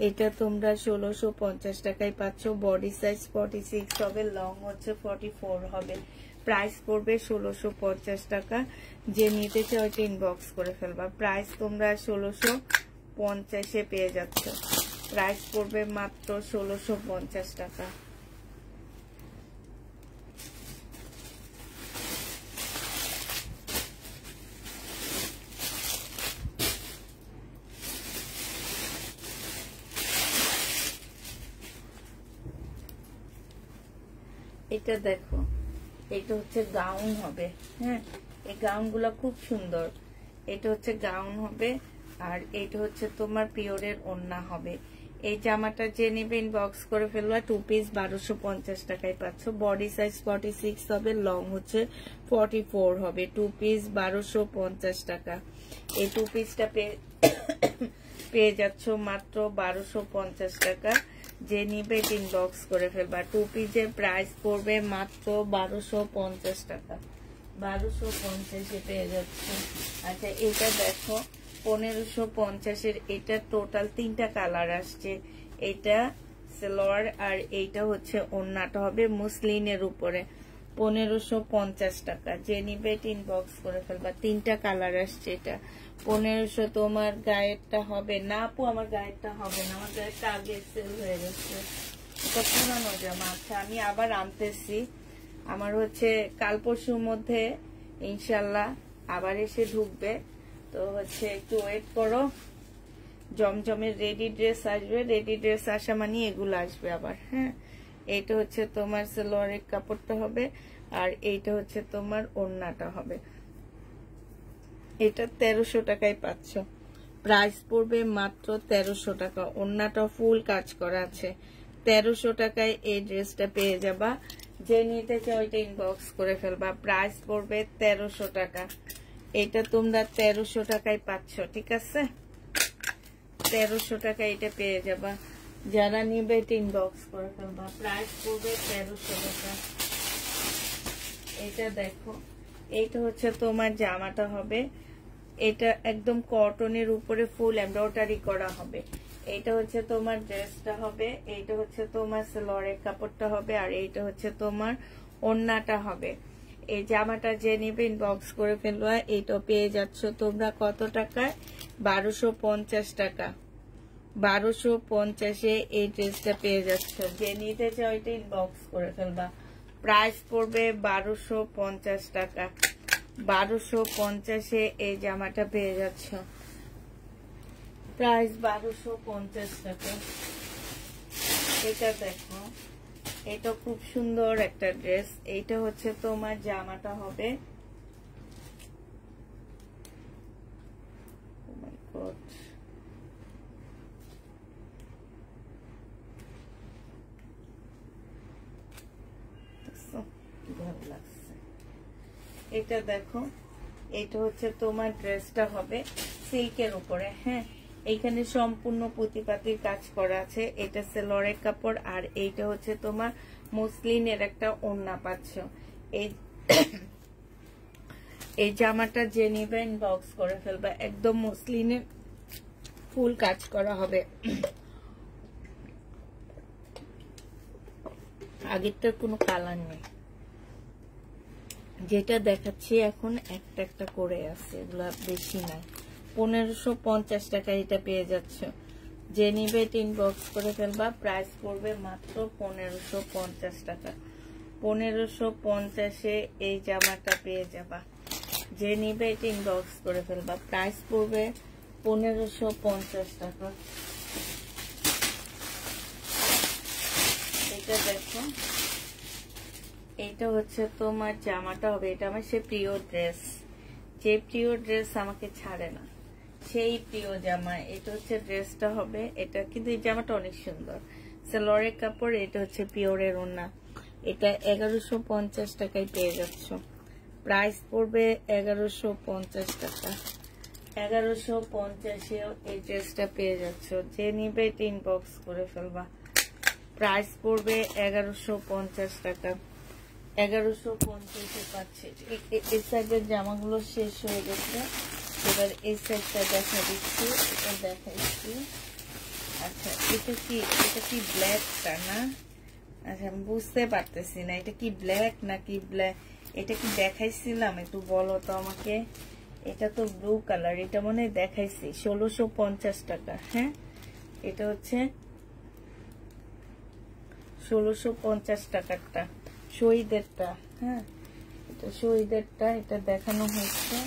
এটা তোমরা 1650 টাকায় পাচ্ছ। বডি সাইজ 46 হবে, লং হচ্ছে 44 হবে। প্রাইস পড়বে 1650 টাকা। যে নিতে চাও এটা ইনবক্স করে ফেলবা। প্রাইস তোমরা 1650-এ পেয়ে যাচ্ছ। প্রাইস পড়বে মাত্র 1650 টাকা। এটা দেখো, এটা হচ্ছে গাউন হবে। হ্যাঁ এই গাউন গুলা খুব সুন্দর। এটা হচ্ছে গাউন হবে, আর এটা হচ্ছে তোমার পিওরের ওড়না হবে। এই জামাটা যে নেবে ইনবক্স করে ফেলবা। 2 পিস 1250 টাকায় পাচ্ছ। বডি সাইজ 46 হবে, লং হচ্ছে 44 হবে। 2 পিস 1250 টাকা। এই 2 পিসটা পেয়ে যাচ্ছ মাত্র 1250 টাকা। যে নিবে ইনবক্স করে ফেলবা। 2 পিসের প্রাইস পড়বে মাত্র 1250 টাকা। 1250-এ পেয়ে যাচ্ছে। আচ্ছা এটা দেখো 1550-এর, এটা টোটাল 3টা কালার আসছে। এটা সালোয়ার আর এইটা হচ্ছে ওড়নাটা হবে মুসলিনের উপরে। 1550 টাকা। যে নিবে ইনবক্স করে ফেলবা। 3টা কালার আসছে। এটা 1500। তোমার গায়েরটা হবে না আপু? আমার গায়েরটা হবে না, আমার গায়েরটা আগে সেল হয়ে গেছে, এটা পুরানো জামা। আচ্ছা আমি আবার আনতেছি। আমার হচ্ছে কাল পরশুর মধ্যে ইনশাল্লাহ আবার এসে ঢুকবে। তো হচ্ছে একটু ওয়েট করো। জমজমের রেডি ড্রেস আসবে, রেডি ড্রেস আসা মানে এগুলো আসবে আবার। হ্যাঁ এইটা হচ্ছে তোমার সালোয়ারের কাপড়টা হবে, আর এইটা হচ্ছে তোমার ওড়নাটা হবে। এটা 1300 টাকায় পাচ্ছ। প্রাইস পড়বে মাত্র 1300 টাকা। ওড়নাটা ফুল কাজ করা আছে। 1300 টাকায় এই ড্রেসটা পেয়ে যাবা। যে নিতে চাও এটা ইনবক্স করে ফেলবা। প্রাইস পড়বে 1300 টাকা। এটা তোমরা 1300 টাকায় পাচ্ছ, ঠিক আছে? 1300 টাকা এটা পেয়ে যাবা। যারা নিবে এটা ইনবক্স করে ফেলবা। প্রাইস পড়বে 1300 টাকা। এটা দেখো, এইটা হচ্ছে তোমার জামাটা হবে। এটা একদম কটনের উপরে ফুল এমব্রয়ডারি করা হবে। এইটা হচ্ছে তোমার ড্রেসটা হবে, এইটা হচ্ছে তোমার সালোয়ারের কাপড়টা হবে, আর এইটা হচ্ছে তোমার ওড়নাটা হবে। এই জামাটা যে নিবে ইনবক্স করে ফেলবা। এইটা পেয়ে যাচ্ছ তোমরা কত টাকায়? 1250 টাকা। 1250-এ এই ড্রেসটা পেয়ে যাচ্ছ। যে নিতে চাও এটা ইনবক্স করে ফেলবা। প্রাইস পড়বে 1250 টাকা। 1250-এ এই জামাটা পেয়ে যাচ্ছ। প্রাইস 1250 টাকা। এটা দেখো, এটা খুব সুন্দর একটা ড্রেস। এইটা হচ্ছে তোমার জামাটা হবে। ভালো লাগছে। এটা দেখো, এটা হচ্ছে তোমার ড্রেসটা হবে। সিল্কের উপরে। হ্যাঁ, এইখানে সম্পূর্ণ পুঁতিপাতির কাজ করা আছে। এটা সেলরের কাপড়, আর এইটা হচ্ছে তোমার মসলিনের একটা ওড়না পাচ্ছ। এই জামাটা যে নিবে ইনবক্স করে ফেলবা, একদম মসলিনের ফুল কাজ করা হবে। আগেরটার কোনো কালার নেই, যেটা দেখাচ্ছি এখন একটা একটা করে আছে, এগুলা বেশি নাই। 1550 টাকা এটা পেয়ে যাচ্ছ। যে নিবে ইনবক্স করে ফেলবা, প্রাইস পড়বে মাত্র 1550 টাকা। 1550-এ এই জামাটা পেয়ে যাবা। যে নিবে ইনবক্স করে ফেলবা, প্রাইস পড়বে 1550 টাকা। এটা দেখো, এটা হচ্ছে তোমার জামাটা হবে, এটা আমার সে প্রিয় ড্রেস, যে প্রিয় ড্রেস আমাকে ছাড়ে না, সেই প্রিয় জামা। এটা হচ্ছে ড্রেসটা হবে, এটা কিন্তু এই জামাটা অনেক সুন্দর, সালোয়ারের কাপড়। এটা হচ্ছে পিওরের ওড়না। এটা 1150 টাকায় পেয়ে যাচ্ছ। প্রাইস পড়বে 1150 টাকা। 1150-এ এই ড্রেসটা পেয়ে যাচ্ছ। যে নিবে ইনবক্স করে ফেলবা, প্রাইস পড়বে 1150 টাকা। 1150-এ পাচ্ছে। এই সাইডের জামাগুলো শেষ হয়ে গেছে, এবার এই সাইডটা দেখা দিচ্ছি, এটা দেখাচ্ছি। আচ্ছা, এটা কি ব্ল্যাকটা না? আচ্ছা, আমি বুঝতে পারতেছি না এটা কি ব্ল্যাক নাকি ব্ল্যাক, এটা কি দেখাইছিলাম একটু বলো তো আমাকে। এটা তো ব্লু কালার, এটা মনে হয় দেখাইছি 1650 টাকা। হ্যাঁ, এটা হচ্ছে 1650 টাকারটা, শহীদেরটা। হ্যাঁ, এটা শহীদেরটা, এটা দেখানো হয়েছে।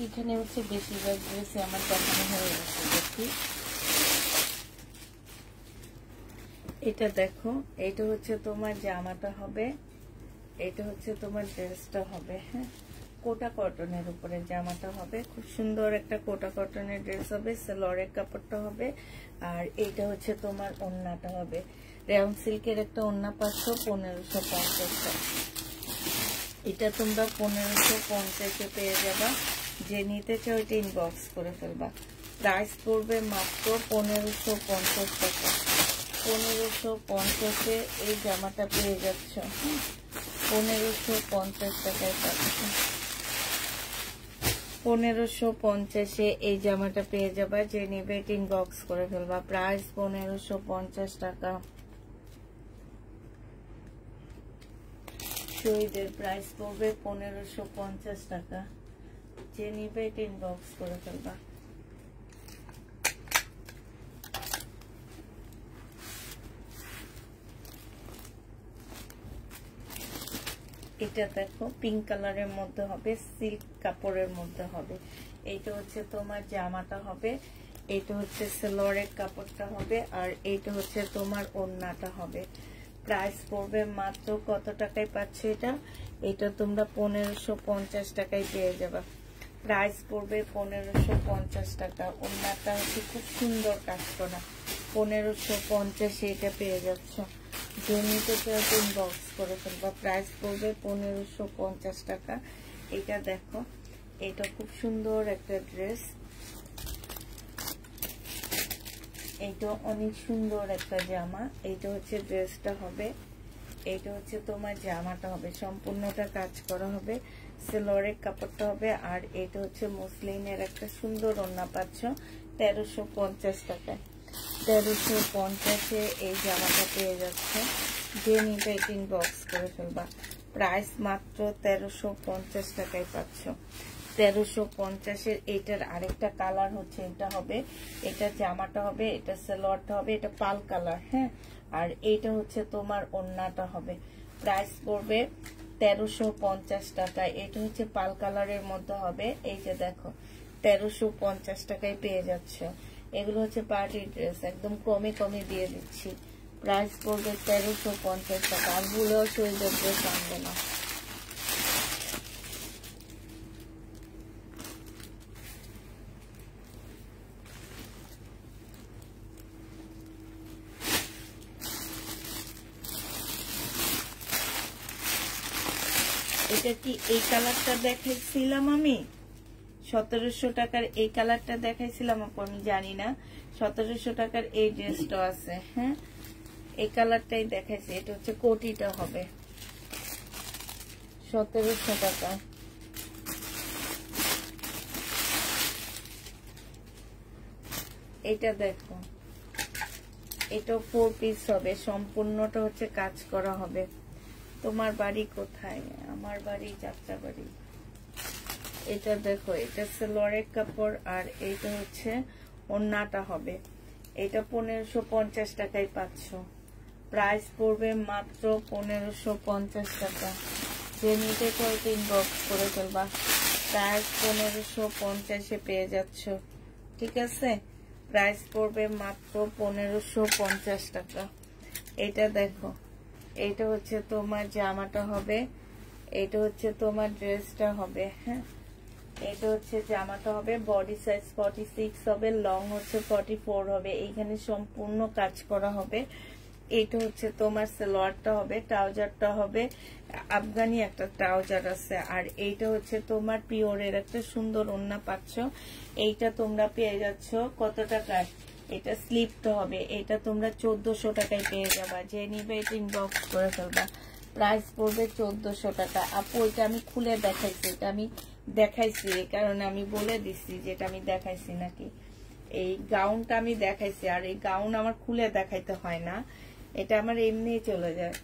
এখানে হচ্ছে বেশিরভাগ ড্রেসে আমার দেখানো হয়ে গেছে। দেখি, এটা দেখো, এটা হচ্ছে তোমার জামাটা হবে, এটা হচ্ছে তোমার ড্রেসটা হবে। হ্যাঁ, কোটা কটনের উপরে জামাটা হবে, খুব সুন্দর একটা কোটা কটনের ড্রেস হবে। সালোয়ারের কাপড়টা হবে, আর এইটা হচ্ছে তোমার ওড়নাটা হবে। রেয়ন সিল্কের একটা ওড়না পাচ্ছ 1550 টাকা। এটা তোমরা 1550-এ পেয়ে যাবা। যে নিতে চাও এটা ইনবক্স করে ফেলবা। প্রাইস পড়বে মাত্র 1550 টাকা। 1550-এ এই জামাটা পেয়ে যাচ্ছ। 1550 টাকায় পাচ্ছ। 1550-এ এই জামাটা পেয়ে যাবা। যে নিবে ইনবক্স করে ফেলবা। প্রাইস 1550 টাকা। শহীদের প্রাইস পড়বে 1550 টাকা। যে নিবে ইনবক্স করে ফেলবা। এটা দেখো, পিঙ্ক কালারের মধ্যে হবে, সিল্ক কাপড়ের মধ্যে হবে। এইটা হচ্ছে তোমার জামাটা হবে, এইটা হচ্ছে সালোয়ারের কাপড়টা হবে, আর এইটা হচ্ছে তোমার ওড়নাটা হবে। প্রাইস পড়বে মাত্র কত টাকায় পাচ্ছ এটা? এটা তোমরা 1550 টাকায় পেয়ে যাবে। প্রাইস পড়বে 1550 টাকা। ওড়নাটা হচ্ছে খুব সুন্দর কাজ করা, 1550-এ এটা পেয়ে যাচ্ছ। যে নিতে চাও ইনবক্স করে ফেলবা। প্রাইস পড়বে 1550 টাকা। এটা দেখো, এটা খুব সুন্দর একটা ড্রেস, এইটা অনেক সুন্দর একটা জামা। এইটা হচ্ছে ড্রেসটা হবে, এইটা হচ্ছে তোমার জামাটা হবে, সম্পূর্ণটা কাজ করা হবে। সালোয়ারের কাপড়টা হবে, আর এটা হচ্ছে মসলিনের একটা সুন্দর ওড়না পাচ্ছ 1350 টাকায়। 1350-এ এই জামাটা পেয়ে যাচ্ছে। যে নিবে ইনবক্স করে ফেলবা। প্রাইস মাত্র 1350 টাকায় পাচ্ছ। 1350-এর এইটার আরেকটা কালার হচ্ছে, এটা হবে, এটা জামাটা হবে, এটা সালোয়ারটা হবে, এটা পাল কালার। হ্যাঁ, আর এইটা হচ্ছে তোমার ওড়নাটা হবে। প্রাইস পড়বে 1350 টাকা। এটা হচ্ছে পাল কালারের মধ্যে হবে। এই যে দেখো, 1350 টাকায় পেয়ে যাচ্ছ। এগুলো হচ্ছে পার্টি ড্রেস, একদম কমে কমে দিয়ে দিচ্ছি। প্রাইস পড়বে 1350 টাকা। আর ভুলেও শরীরের ড্রেস আনবে না। এটা কি এই কালারটা দেখাইছিলাম আমি? 1700 টাকার এই কালারটা দেখাইছিলাম আপু, আমি জানি না 1700 টাকার এই ড্রেসটা আছে। হ্যাঁ, এই কালারটাই দেখাইছি। এটা হচ্ছে কোটিটা হবে 1700 টাকা। এটা দেখো, এটা 4 পিস হবে, সম্পূর্ণটা হচ্ছে কাজ করা হবে। তোমার বাড়ি কোথায়? আমার বাড়ি যাত্রাবাড়ি। এটা দেখো, এটা সালোয়ারের কাপড় আর এইটা হচ্ছে ওড়নাটা হবে। এটা 1550 টাকায় পাচ্ছ। প্রাইস পড়বে মাত্র 1550 টাকা। যে নিতে চাও ইনবক্স করে ফেলবা। প্রাইস 1550-এ পেয়ে যাচ্ছ, ঠিক আছে? প্রাইস পড়বে মাত্র 1550 টাকা। এটা দেখো, এটা হচ্ছে তোমার জামাটা হবে, এটা হচ্ছে তোমার ড্রেসটা হবে। হ্যাঁ, এটা হচ্ছে জামাটা হবে, বডি সাইজ 46 হবে, লং হচ্ছে 44 হবে। এইখানে সম্পূর্ণ কাজ করা হবে। এটা হচ্ছে তোমার সালোয়ারটা হবে, ট্রাউজারটা হবে আফগানি একটা ট্রাউজার আছে। আর এইটা হচ্ছে তোমার পিওরের একটা সুন্দর ওড়না পাচ্ছ। এইটা তোমরা পেয়ে যাচ্ছ কত টাকায়? এটা স্লিপটা হবে, এটা তোমরা 1400 টাকায় পেয়ে যাবা। যে নিবে এটা ইনবক্স করে ফেলবা। প্রাইস পড়বে 1400 টাকা। আপু এটা আমি খুলে দেখাইছি, এটা আমি দেখাইছি এই কারণে আমি বলে দিচ্ছি যে এটা আমি দেখাইছি নাকি। এই গাউনটা আমি দেখাইছি, আর এই গাউন আমার খুলে দেখাইতে হয় না, এটা আমার এমনি চলে যায়।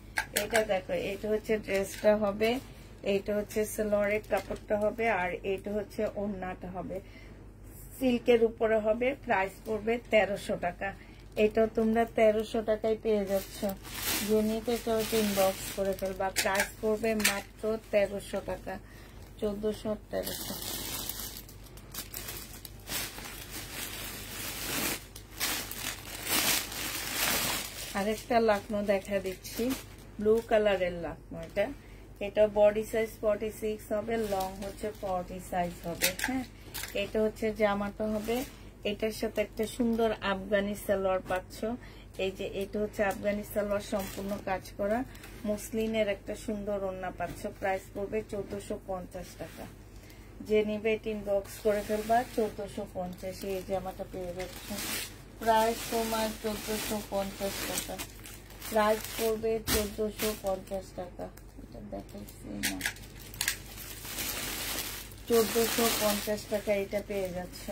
এটা দেখো, এটা হচ্ছে ড্রেসটা হবে, এইটা হচ্ছে সালোয়ারের কাপড়টা হবে, আর এটা হচ্ছে ওড়নাটা হবে, সিল্কের উপরে হবে। প্রাইস পড়বে 1300 টাকা। এটা তোমরা 1300 টাকায় পেয়ে যাচ্ছ। যে নিতে চাও ইনবক্স করে ফেলবা। প্রাইস পড়বে মাত্র 1300 টাকা। 1400 1300। আরেকটা লাকনো দেখা দিচ্ছি, ব্লু কালারের লাকনো। এটা বডি সাইজ 46 হবে, লং হচ্ছে 40 সাইজ হবে। হ্যাঁ, এটা হচ্ছে জামাটা হবে, এটার সাথে একটা সুন্দর আফগানি সালোয়ার পাচ্ছ। এই যে এটা হচ্ছে আফগানি সালোয়ার, সম্পূর্ণ কাজ করা মুসলিনের একটা সুন্দর ওড়না পাচ্ছ। প্রাইস পড়বে 1450 টাকা। যে নিবে ইনবক্স করে ফেলবা। 1450 এই জামাটা পেয়ে যাচ্ছ। প্রাইস তোমার 1450 টাকা। প্রাইস পড়বে 1450 টাকা। এটা দেখাচ্ছি না, 1450 টাকা এটা পেয়ে যাচ্ছ।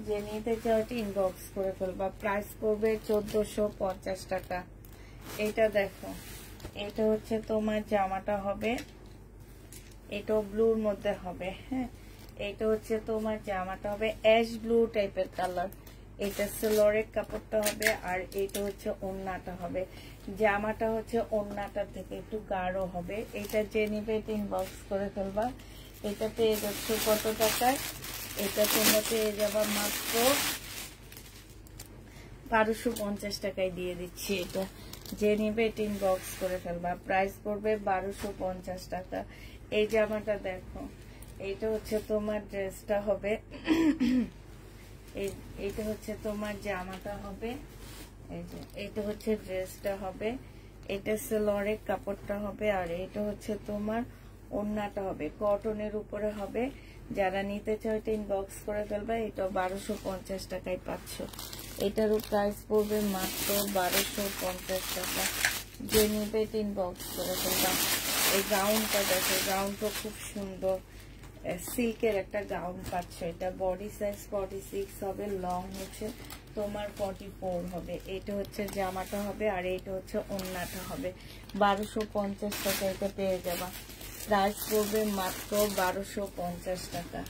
যে নিতে চাও ইনবক্স করে ফেলবা। প্রাইস পড়বে 1450 টাকা। এটা দেখো, এটা হচ্ছে তোমার জামাটা হবে, এটা ব্লুর মধ্যে হবে। হ্যাঁ, এটা হচ্ছে তোমার জামাটা হবে অ্যাশ ব্লু টাইপের কালার। এটা সালোয়ারের কাপড়টা হবে, আর এটা হচ্ছে ওড়নাটা হবে। জামাটা হচ্ছে ওড়নাটা থেকে একটু গাঢ় হবে। এটা যে নিবে ইনবক্স করে ফেলবা। এটা পেয়ে যাচ্ছ কত টাকায়? এটা তোমরা পেয়ে যাবা মাত্র 1250 টাকায় দিয়ে দিচ্ছি। এটা যে নিবে ইনবক্স করে ফেলবা। প্রাইস পড়বে 1250 টাকা। এই জামাটা দেখো, এইটা হচ্ছে তোমার ড্রেসটা হবে, এইটা হচ্ছে তোমার জামাটা হবে, এই যে এইটা হচ্ছে ড্রেসটা হবে, এটা সালোয়ারের কাপড়টা হবে, আর এটা হচ্ছে তোমার ওড়নাটা হবে, কটনের উপরে হবে। যারা নিতে চাও এটা ইনবক্স করে ফেলবা। এটা 1250 টাকায় পাচ্ছ। এটারও প্রাইস পড়বে মাত্র 1250 টাকা। যে নিবে এটা ইনবক্স করে ফেলবা। এই গাউনটা দেখো, গাউনটা খুব সুন্দর, সিল্কের একটা গাউন পাচ্ছ। এটা বডি সাইজ 46 হবে, লং হচ্ছে তোমার 44 হবে। এটা হচ্ছে জামাটা হবে, আর এটা হচ্ছে ওড়নাটা হবে। 1250 টাকা এটা পেয়ে যাবা। প্রাইস পড়বে মাত্র 1250 টাকা।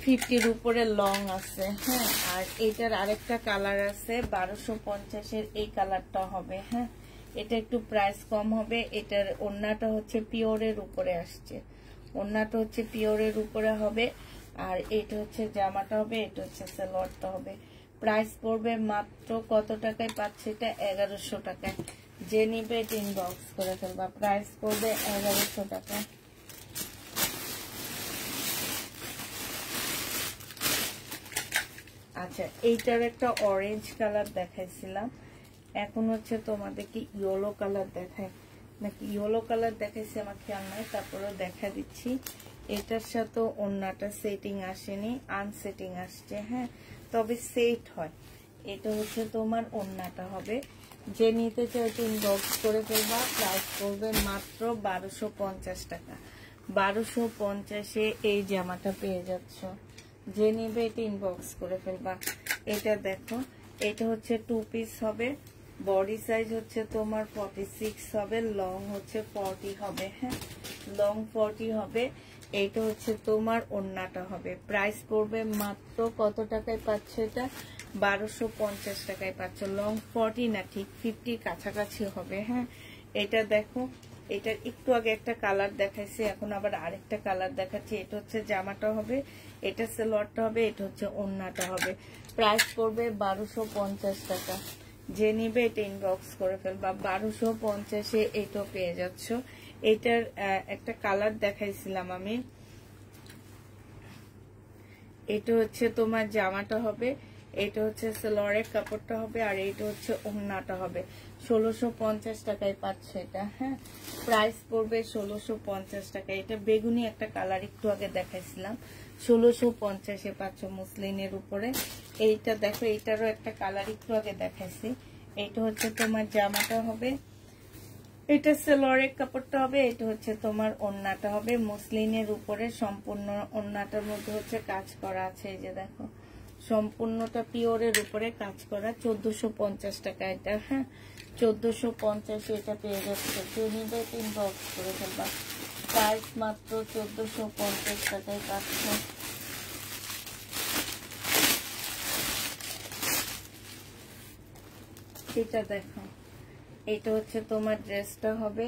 50-র উপরে লং আছে। হ্যাঁ, আর এটার আরেকটা কালার আছে 1250-এর, এই কালারটা হবে। হ্যাঁ, এটা একটু প্রাইস কম হবে। এটার ওড়নাটা হচ্ছে পিওরের উপরে আসছে, ওড়নাটা হচ্ছে পিওরের উপরে হবে, আর এটা হচ্ছে জামাটা হবে, এটা হচ্ছে সালোয়ারটা হবে। প্রাইস পড়বে মাত্র কত টাকায় পাচ্ছে? এটা 1100 টাকায়। যে নিবে এটা ইনবক্স করে ফেলবা। প্রাইস পড়বে 1100 টাকা। আচ্ছা, এইটার একটা অরেঞ্জ কালার দেখাইছিলাম, এখন হচ্ছে তোমাদেরকে ইয়েলো কালার দেখায় নাকি ইয়েলো কালার দেখাইছি আমার খেয়াল নাই, তারপরেও দেখা দিচ্ছি। এটার সাথে ওড়নাটা সেটিং আসেনি, আনসেটিং আসছে। হ্যাঁ, তবে সেট হয়। এটা হচ্ছে তোমার ওড়নাটা হবে। যে নিতে চাই ইনবক্স করে ফেলবা। প্রাইস পড়বে মাত্র 1250 টাকা। 1250-এ এই জামাটা পেয়ে যাচ্ছ। যে নিবে এটা ইনবক্স করে ফেলবা। এটা দেখো, এটা হচ্ছে 2 পিস হবে। বডি সাইজ হচ্ছে তোমার 46 হবে, লং হচ্ছে 40 হবে। হ্যাঁ, লং 40 হবে। এইটা হচ্ছে তোমার ওড়নাটা হবে। প্রাইস পড়বে মাত্র কত টাকায় পাচ্ছ? এটা 1250 টাকায় পাচ্ছ। লং 40 না, ঠিক 50 কাছাকাছি হবে। হ্যাঁ, এটা দেখো, এটার একটু আগে একটা কালার দেখাইছি, এখন আবার আরেকটা কালার দেখাচ্ছি। এটা হচ্ছে জামাটা হবে, এটা সালোয়ারটা হবে, এটা হচ্ছে ওড়নাটা হবে। প্রাইস পড়বে 1250 টাকা। যে নিবে এটা ইনবক্স করে ফেলবা। 1250-এ এটা পেয়ে যাচ্ছ। এটার একটা কালার দেখাইছিলাম আমি। এটা হচ্ছে তোমার জামাটা হবে, এটা হচ্ছে সালোয়ারের কাপড়টা হবে, আর এটা হচ্ছে ওড়নাটা হবে। 1650 টাকায় পাচ্ছ এটা। হ্যাঁ, প্রাইস পড়বে 1650 টাকা। এটা বেগুনি একটা কালার একটু আগে দেখাইছিলাম, 1650-এ পাচ্ছ মুসলিনের উপরে। এইটা দেখো, এইটারও একটা কালার একটু আগে দেখাইছি। এটা হচ্ছে তোমার জামাটা হবে, এটা সালোয়ারের কাপড়টা হবে, এটা হচ্ছে তোমার ওড়নাটা হবে। মুসলিনের উপরে সম্পূর্ণ ওড়নাটার মধ্যে হচ্ছে কাজ করা আছে। এই যে দেখো, সম্পূর্ণটা পিওরের উপরে কাজ করা। 1450 টাকা এটা। হ্যাঁ, 1450-এ এটা পেয়ে যাচ্ছে। নিবে ইনবক্স করে ফেলবা। প্রাইস মাত্র 1450 টাকায় পাচ্ছ। এটা দেখো, এটা হচ্ছে তোমার ড্রেসটা হবে,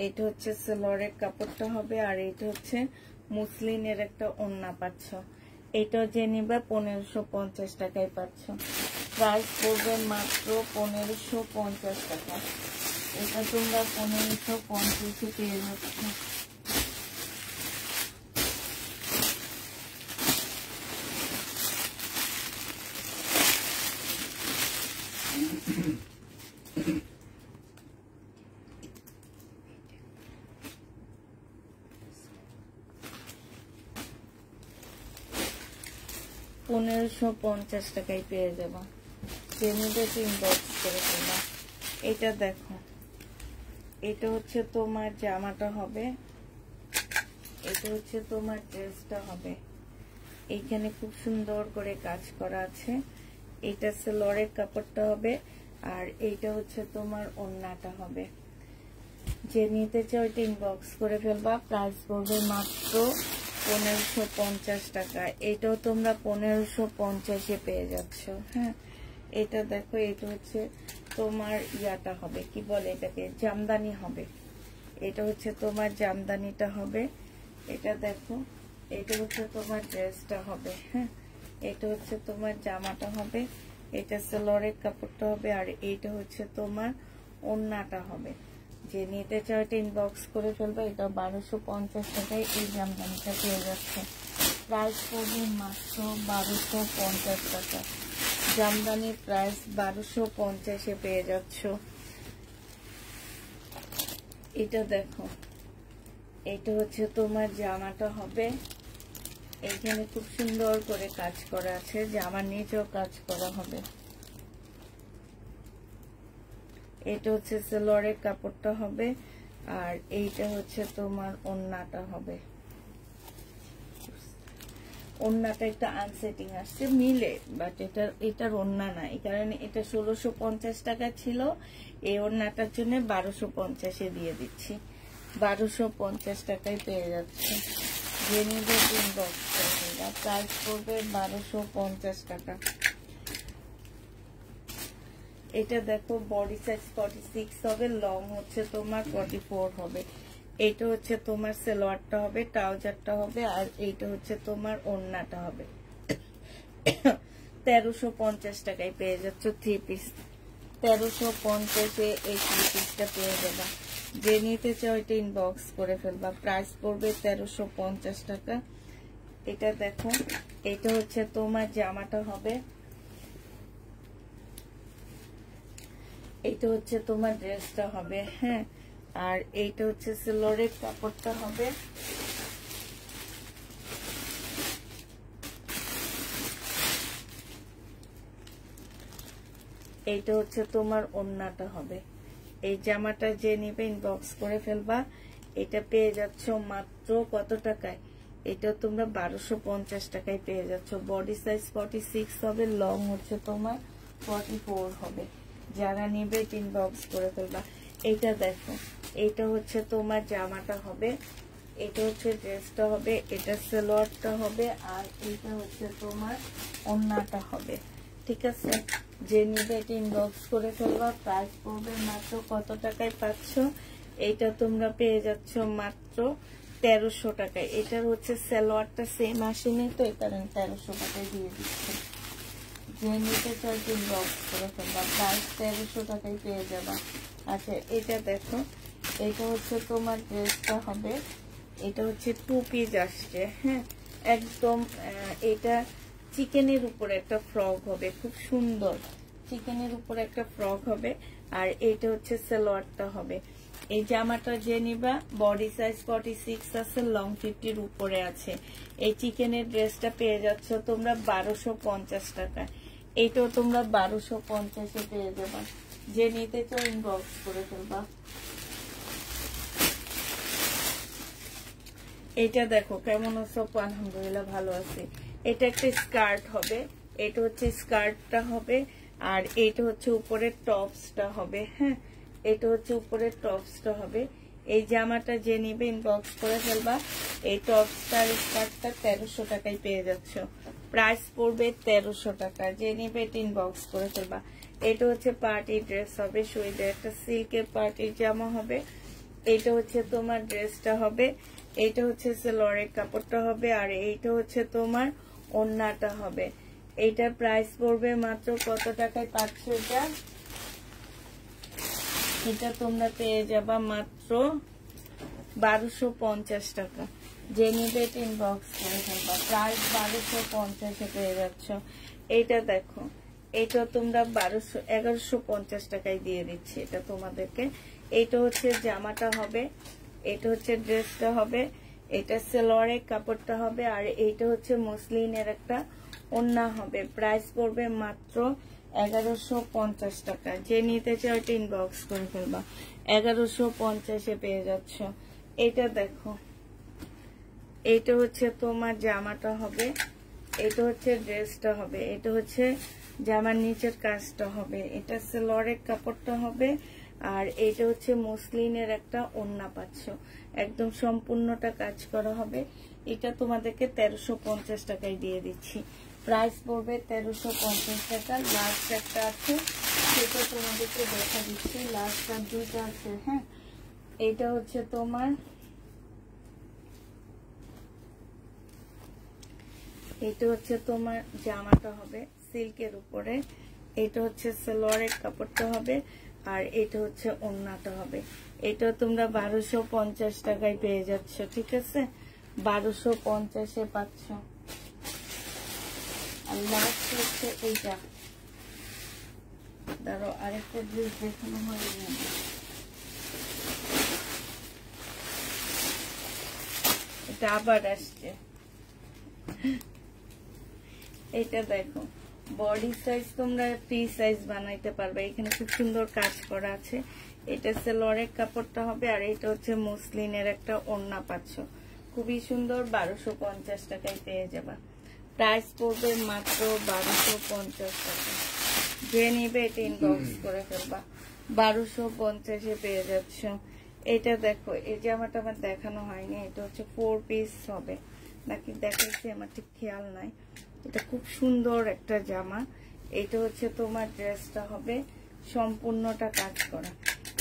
এটা হচ্ছে সালোয়ারের কাপড়টা হবে, আর এটা হচ্ছে মুসলিনের একটা ওড়না পাচ্ছ। এটা যে নিবা 1550 টাকায় পাচ্ছ। প্রাইস পড়বে মাত্র 1550 টাকা। এটা তোমরা 1550-এ পেয়ে যাচ্ছ। $1550 টাকায় পেয়ে যাবা। ইনবক্স করে ফেলবা। এটা দেখো, এটা হচ্ছে তোমার জামাটা হবে, এটা হচ্ছে তোমার ড্রেসটা হবে। এইখানে খুব সুন্দর করে কাজ করা আছে। এটা সালোয়ারের কাপড়টা হবে, আর এইটা হচ্ছে তোমার ওড়নাটা হবে। যে নিতে চাও এটা ইনবক্স করে ফেলবা। প্রাইস পড়বে মাত্র 1550 টাকা। এটাও তোমরা 1550-এ পেয়ে যাচ্ছ। হ্যাঁ, এটা দেখো, এটা হচ্ছে তোমার ইয়াটা হবে, কি বলে এটাকে, জামদানি হবে। এটা হচ্ছে তোমার জামদানিটা হবে। এটা দেখো, এটা হচ্ছে তোমার ড্রেসটা হবে। হ্যাঁ, এটা হচ্ছে তোমার জামাটা হবে, এটা সালোয়ারের কাপড়টা হবে, আর এইটা হচ্ছে তোমার ওড়নাটা হবে। যে নিতে চাও এটা ইনবক্স করে ফেলবে। এটা 1250 টাকায় এই জামদানিটা পেয়ে যাচ্ছে। প্রাইস পড়বে মাত্র 1250 টাকা। জামদানির প্রাইস 1250-এ পেয়ে যাচ্ছ। এটা দেখো, এটা হচ্ছে তোমার জামাটা হবে। এইখানে খুব সুন্দর করে কাজ করা আছে, জামার নিচেও কাজ করা হবে। এটা হচ্ছে সালোয়ারের কাপড়টা হবে, আর এইটা হচ্ছে তোমার ওড়নাটা হবে। ওড়নাটা একটা আনসেটিং আসছে মিলে, বাট এটার ওড়না না, এই কারণে এটা 1650 টাকা ছিল। এই ওড়নাটার জন্য 1250-এ দিয়ে দিচ্ছি। 1250 টাকায় পেয়ে যাচ্ছে। যে নিবে ইনবক্স করে দেবা। প্রাইস পড়বে 1250 টাকা। এটা দেখো, বডি সাইজ 46 হবে, লং হচ্ছে তোমার 44 হবে। এইটা হচ্ছে তোমার সালোয়ারটা হবে, ট্রাউজারটা হবে, আর এইটা হচ্ছে তোমার ওড়নাটা হবে। 1350 টাকায় পেয়ে যাচ্ছ 3 পিস। 1350-এ এই 3 পিসটা পেয়ে যাবা। যে নিতে চাও এটা ইনবক্স করে ফেলবা। প্রাইস পড়বে 1350 টাকা। এটা দেখো, এটা হচ্ছে তোমার জামাটা হবে, এইটা হচ্ছে তোমার ড্রেসটা হবে। হ্যাঁ, আর এইটা হচ্ছে সালোয়ারের কাপড়টা হবে, এইটা হচ্ছে তোমার ওড়নাটা হবে। এই জামাটা যে নিবে ইনবক্স করে ফেলবা। এটা পেয়ে যাচ্ছ মাত্র কত টাকায়? এটা তোমরা 1250 টাকায় পেয়ে যাচ্ছ। বডি সাইজ 46 হবে, লং হচ্ছে তোমার 44 হবে। যারা নিবে ইনবক্স করে ফেলবা। এটা দেখো, এটা হচ্ছে তোমার জামাটা হবে, এটা হচ্ছে ড্রেসটা হবে, এটা সালোয়ারটা হবে, আর এটা হচ্ছে তোমার ওড়নাটা হবে। ঠিক আছে, যে নিবে এটা ইনবক্স করে ফেলবা। প্রাইস পড়বে মাত্র কত টাকায় পাচ্ছ? এইটা তোমরা পেয়ে যাচ্ছ মাত্র 1300 টাকায়। এটার হচ্ছে সালোয়ারটা সেম আসেনি তো, এই কারণে 1300 টাকায় দিয়ে দিচ্ছে। যে নিতে চাই ইনবক্স করে ফেলবা। প্রাইস 1300 টাকায় পেয়ে যাবা। আচ্ছা, এটা দেখো, এটা হচ্ছে তোমার ড্রেসটা হবে, এটা হচ্ছে 2 পিস আসছে। হ্যাঁ, একদম এটা চিকেনের উপরে একটা ফ্রক হবে, খুব সুন্দর চিকেনের উপরে একটা ফ্রক হবে। আর এইটা হচ্ছে সালোয়ারটা হবে। এই জামাটা যে নিবা বডি সাইজ 46 আছে, লং 50 উপরে আছে। এই চিকেনের ড্রেসটা পেয়ে যাচ্ছ তোমরা 1250 টাকায়। এইটাও তোমরা 1250 পেয়ে যাবা। যে নিতে চাও ইনবক্স করে ফেলবা। এটা দেখো কেমন আছে? আলহামদুলিল্লাহ ভালো আছে। এটা একটা স্কার্ট হবে, এটা হচ্ছে স্কার্টটা হবে, আর এটা হচ্ছে উপরের টপসটা হবে। হ্যাঁ, এটা হচ্ছে উপরের টপসটা হবে। এই জামাটা যে নিবে ইনবক্স করে ফেলবা। এই টপসটা আর স্কার্টটা 1300 টাকায় পেয়ে যাচ্ছ। প্রাইস পড়বে 1300 টাকা। যে নিবে এটা ইনবক্স করে ফেলবা। এটা হচ্ছে পার্টি ড্রেস হবে, সুইদের একটা সিল্কের পার্টির জামা হবে। এটা হচ্ছে তোমার ড্রেসটা হবে, এইটা হচ্ছে সালোয়ারের কাপড়টা হবে, আর এইটা হচ্ছে তোমার ওড়নাটা হবে। এইটার প্রাইস পড়বে মাত্র কত টাকায় পাচ্ছ? এটা তোমরা পেয়ে যাবা মাত্র 1250 টাকা। যে নিবে এটা ইনবক্স করে ফেলবা। প্রাইস 1250 পেয়ে যাচ্ছ। এইটা দেখো, এটা তোমরা 1150 টাকায় দিয়ে দিচ্ছি এটা তোমাদেরকে। এটা হচ্ছে জামাটা হবে, এটা হচ্ছে ড্রেসটা হবে, এটা সালোয়ারের কাপড়টা হবে, আর এইটা হচ্ছে মসলিনের একটা ওড়না হবে। প্রাইস পড়বে মাত্র 1150 টাকা। যে নিতে চাও এটা ইনবক্স করে ফেলবা। 1150 পেয়ে যাচ্ছ। এটা দেখো, এটা হচ্ছে তোমার জামাটা হবে, এটা হচ্ছে ড্রেসটা হবে, এটা হচ্ছে জামার নিচের কাজটা হবে, এটা সালোয়ারের কাপড়টা হবে, আর এটা হচ্ছে মসলিনের একটা ওড়না পাচ্ছ। একদম সম্পূর্ণটা কাজ করা হবে। এটা তোমাদেরকে 1350 টাকায় দিয়ে দিচ্ছি। প্রাইস পড়বে 1350 টাকা। লাস্ট একটা আছে, সেটা তোমাদেরকে দেখা দিচ্ছি। লাস্ট আর দুইটা আছে। হ্যাঁ, এটা হচ্ছে তোমার, এটা হচ্ছে তোমার জামাটা হবে সিল্কের উপরে, এটা হচ্ছে সালোয়ারের কাপড়টা হবে, আর এটা হচ্ছে ওড়নাটা হবে। এটা তোমরা 1250 টাকায় পেয়ে যাচ্ছ। ঠিক আছে, 1250 পাচ্ছ। আর লাস্ট হচ্ছে এইটা, ধরো আরেকটা ড্রেস দেখানো হয়ে যাবে। এটা আবার আসছে। এটা দেখো, বডি সাইজ তোমরা ফ্রি সাইজ বানাইতে পারবে। এখানে খুব সুন্দর কাজ করা আছে। এটা সালোয়ারের কাপড়টা হবে, আর এটা হচ্ছে মসলিনের একটা ওড়না পাচ্ছ। খুবই সুন্দর। 1250 টাকায় পেয়ে যাবা। প্রাইস পড়বে মাত্র 1250 টাকা। যে নিবে এটা ইনবক্স করে ফেলবা। 1250 পেয়ে যাচ্ছ। এটা দেখো, এই জামাটা আমার দেখানো হয়নি। এটা হচ্ছে 4 পিস হবে, নাকি দেখাচ্ছি আমার ঠিক খেয়াল নাই। এটা খুব সুন্দর একটা জামা। এটা হচ্ছে তোমার ড্রেসটা হবে, সম্পূর্ণটা কাজ করা।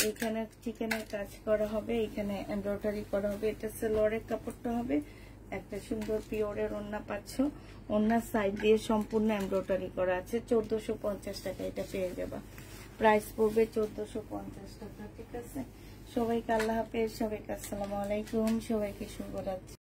এখানে চিকেনের কাজ করা হবে, এখানে এমব্রয়ডারি করা হবে। এটা সালোয়ারের কাপড়টা হবে, একটা সুন্দর পিওরের ওড়না পাচ্ছ। ওড়নার সাইড দিয়ে সম্পূর্ণ এমব্রয়ডারি করা আছে। 1450 টাকা এটা পেয়ে যাবা। প্রাইস পড়বে 1450 টাকা। ঠিক আছে, সবাইকে আল্লাহ হাফেজ, সবাইকে আসসালামু আলাইকুম, সবাইকে শুভরাত্রি।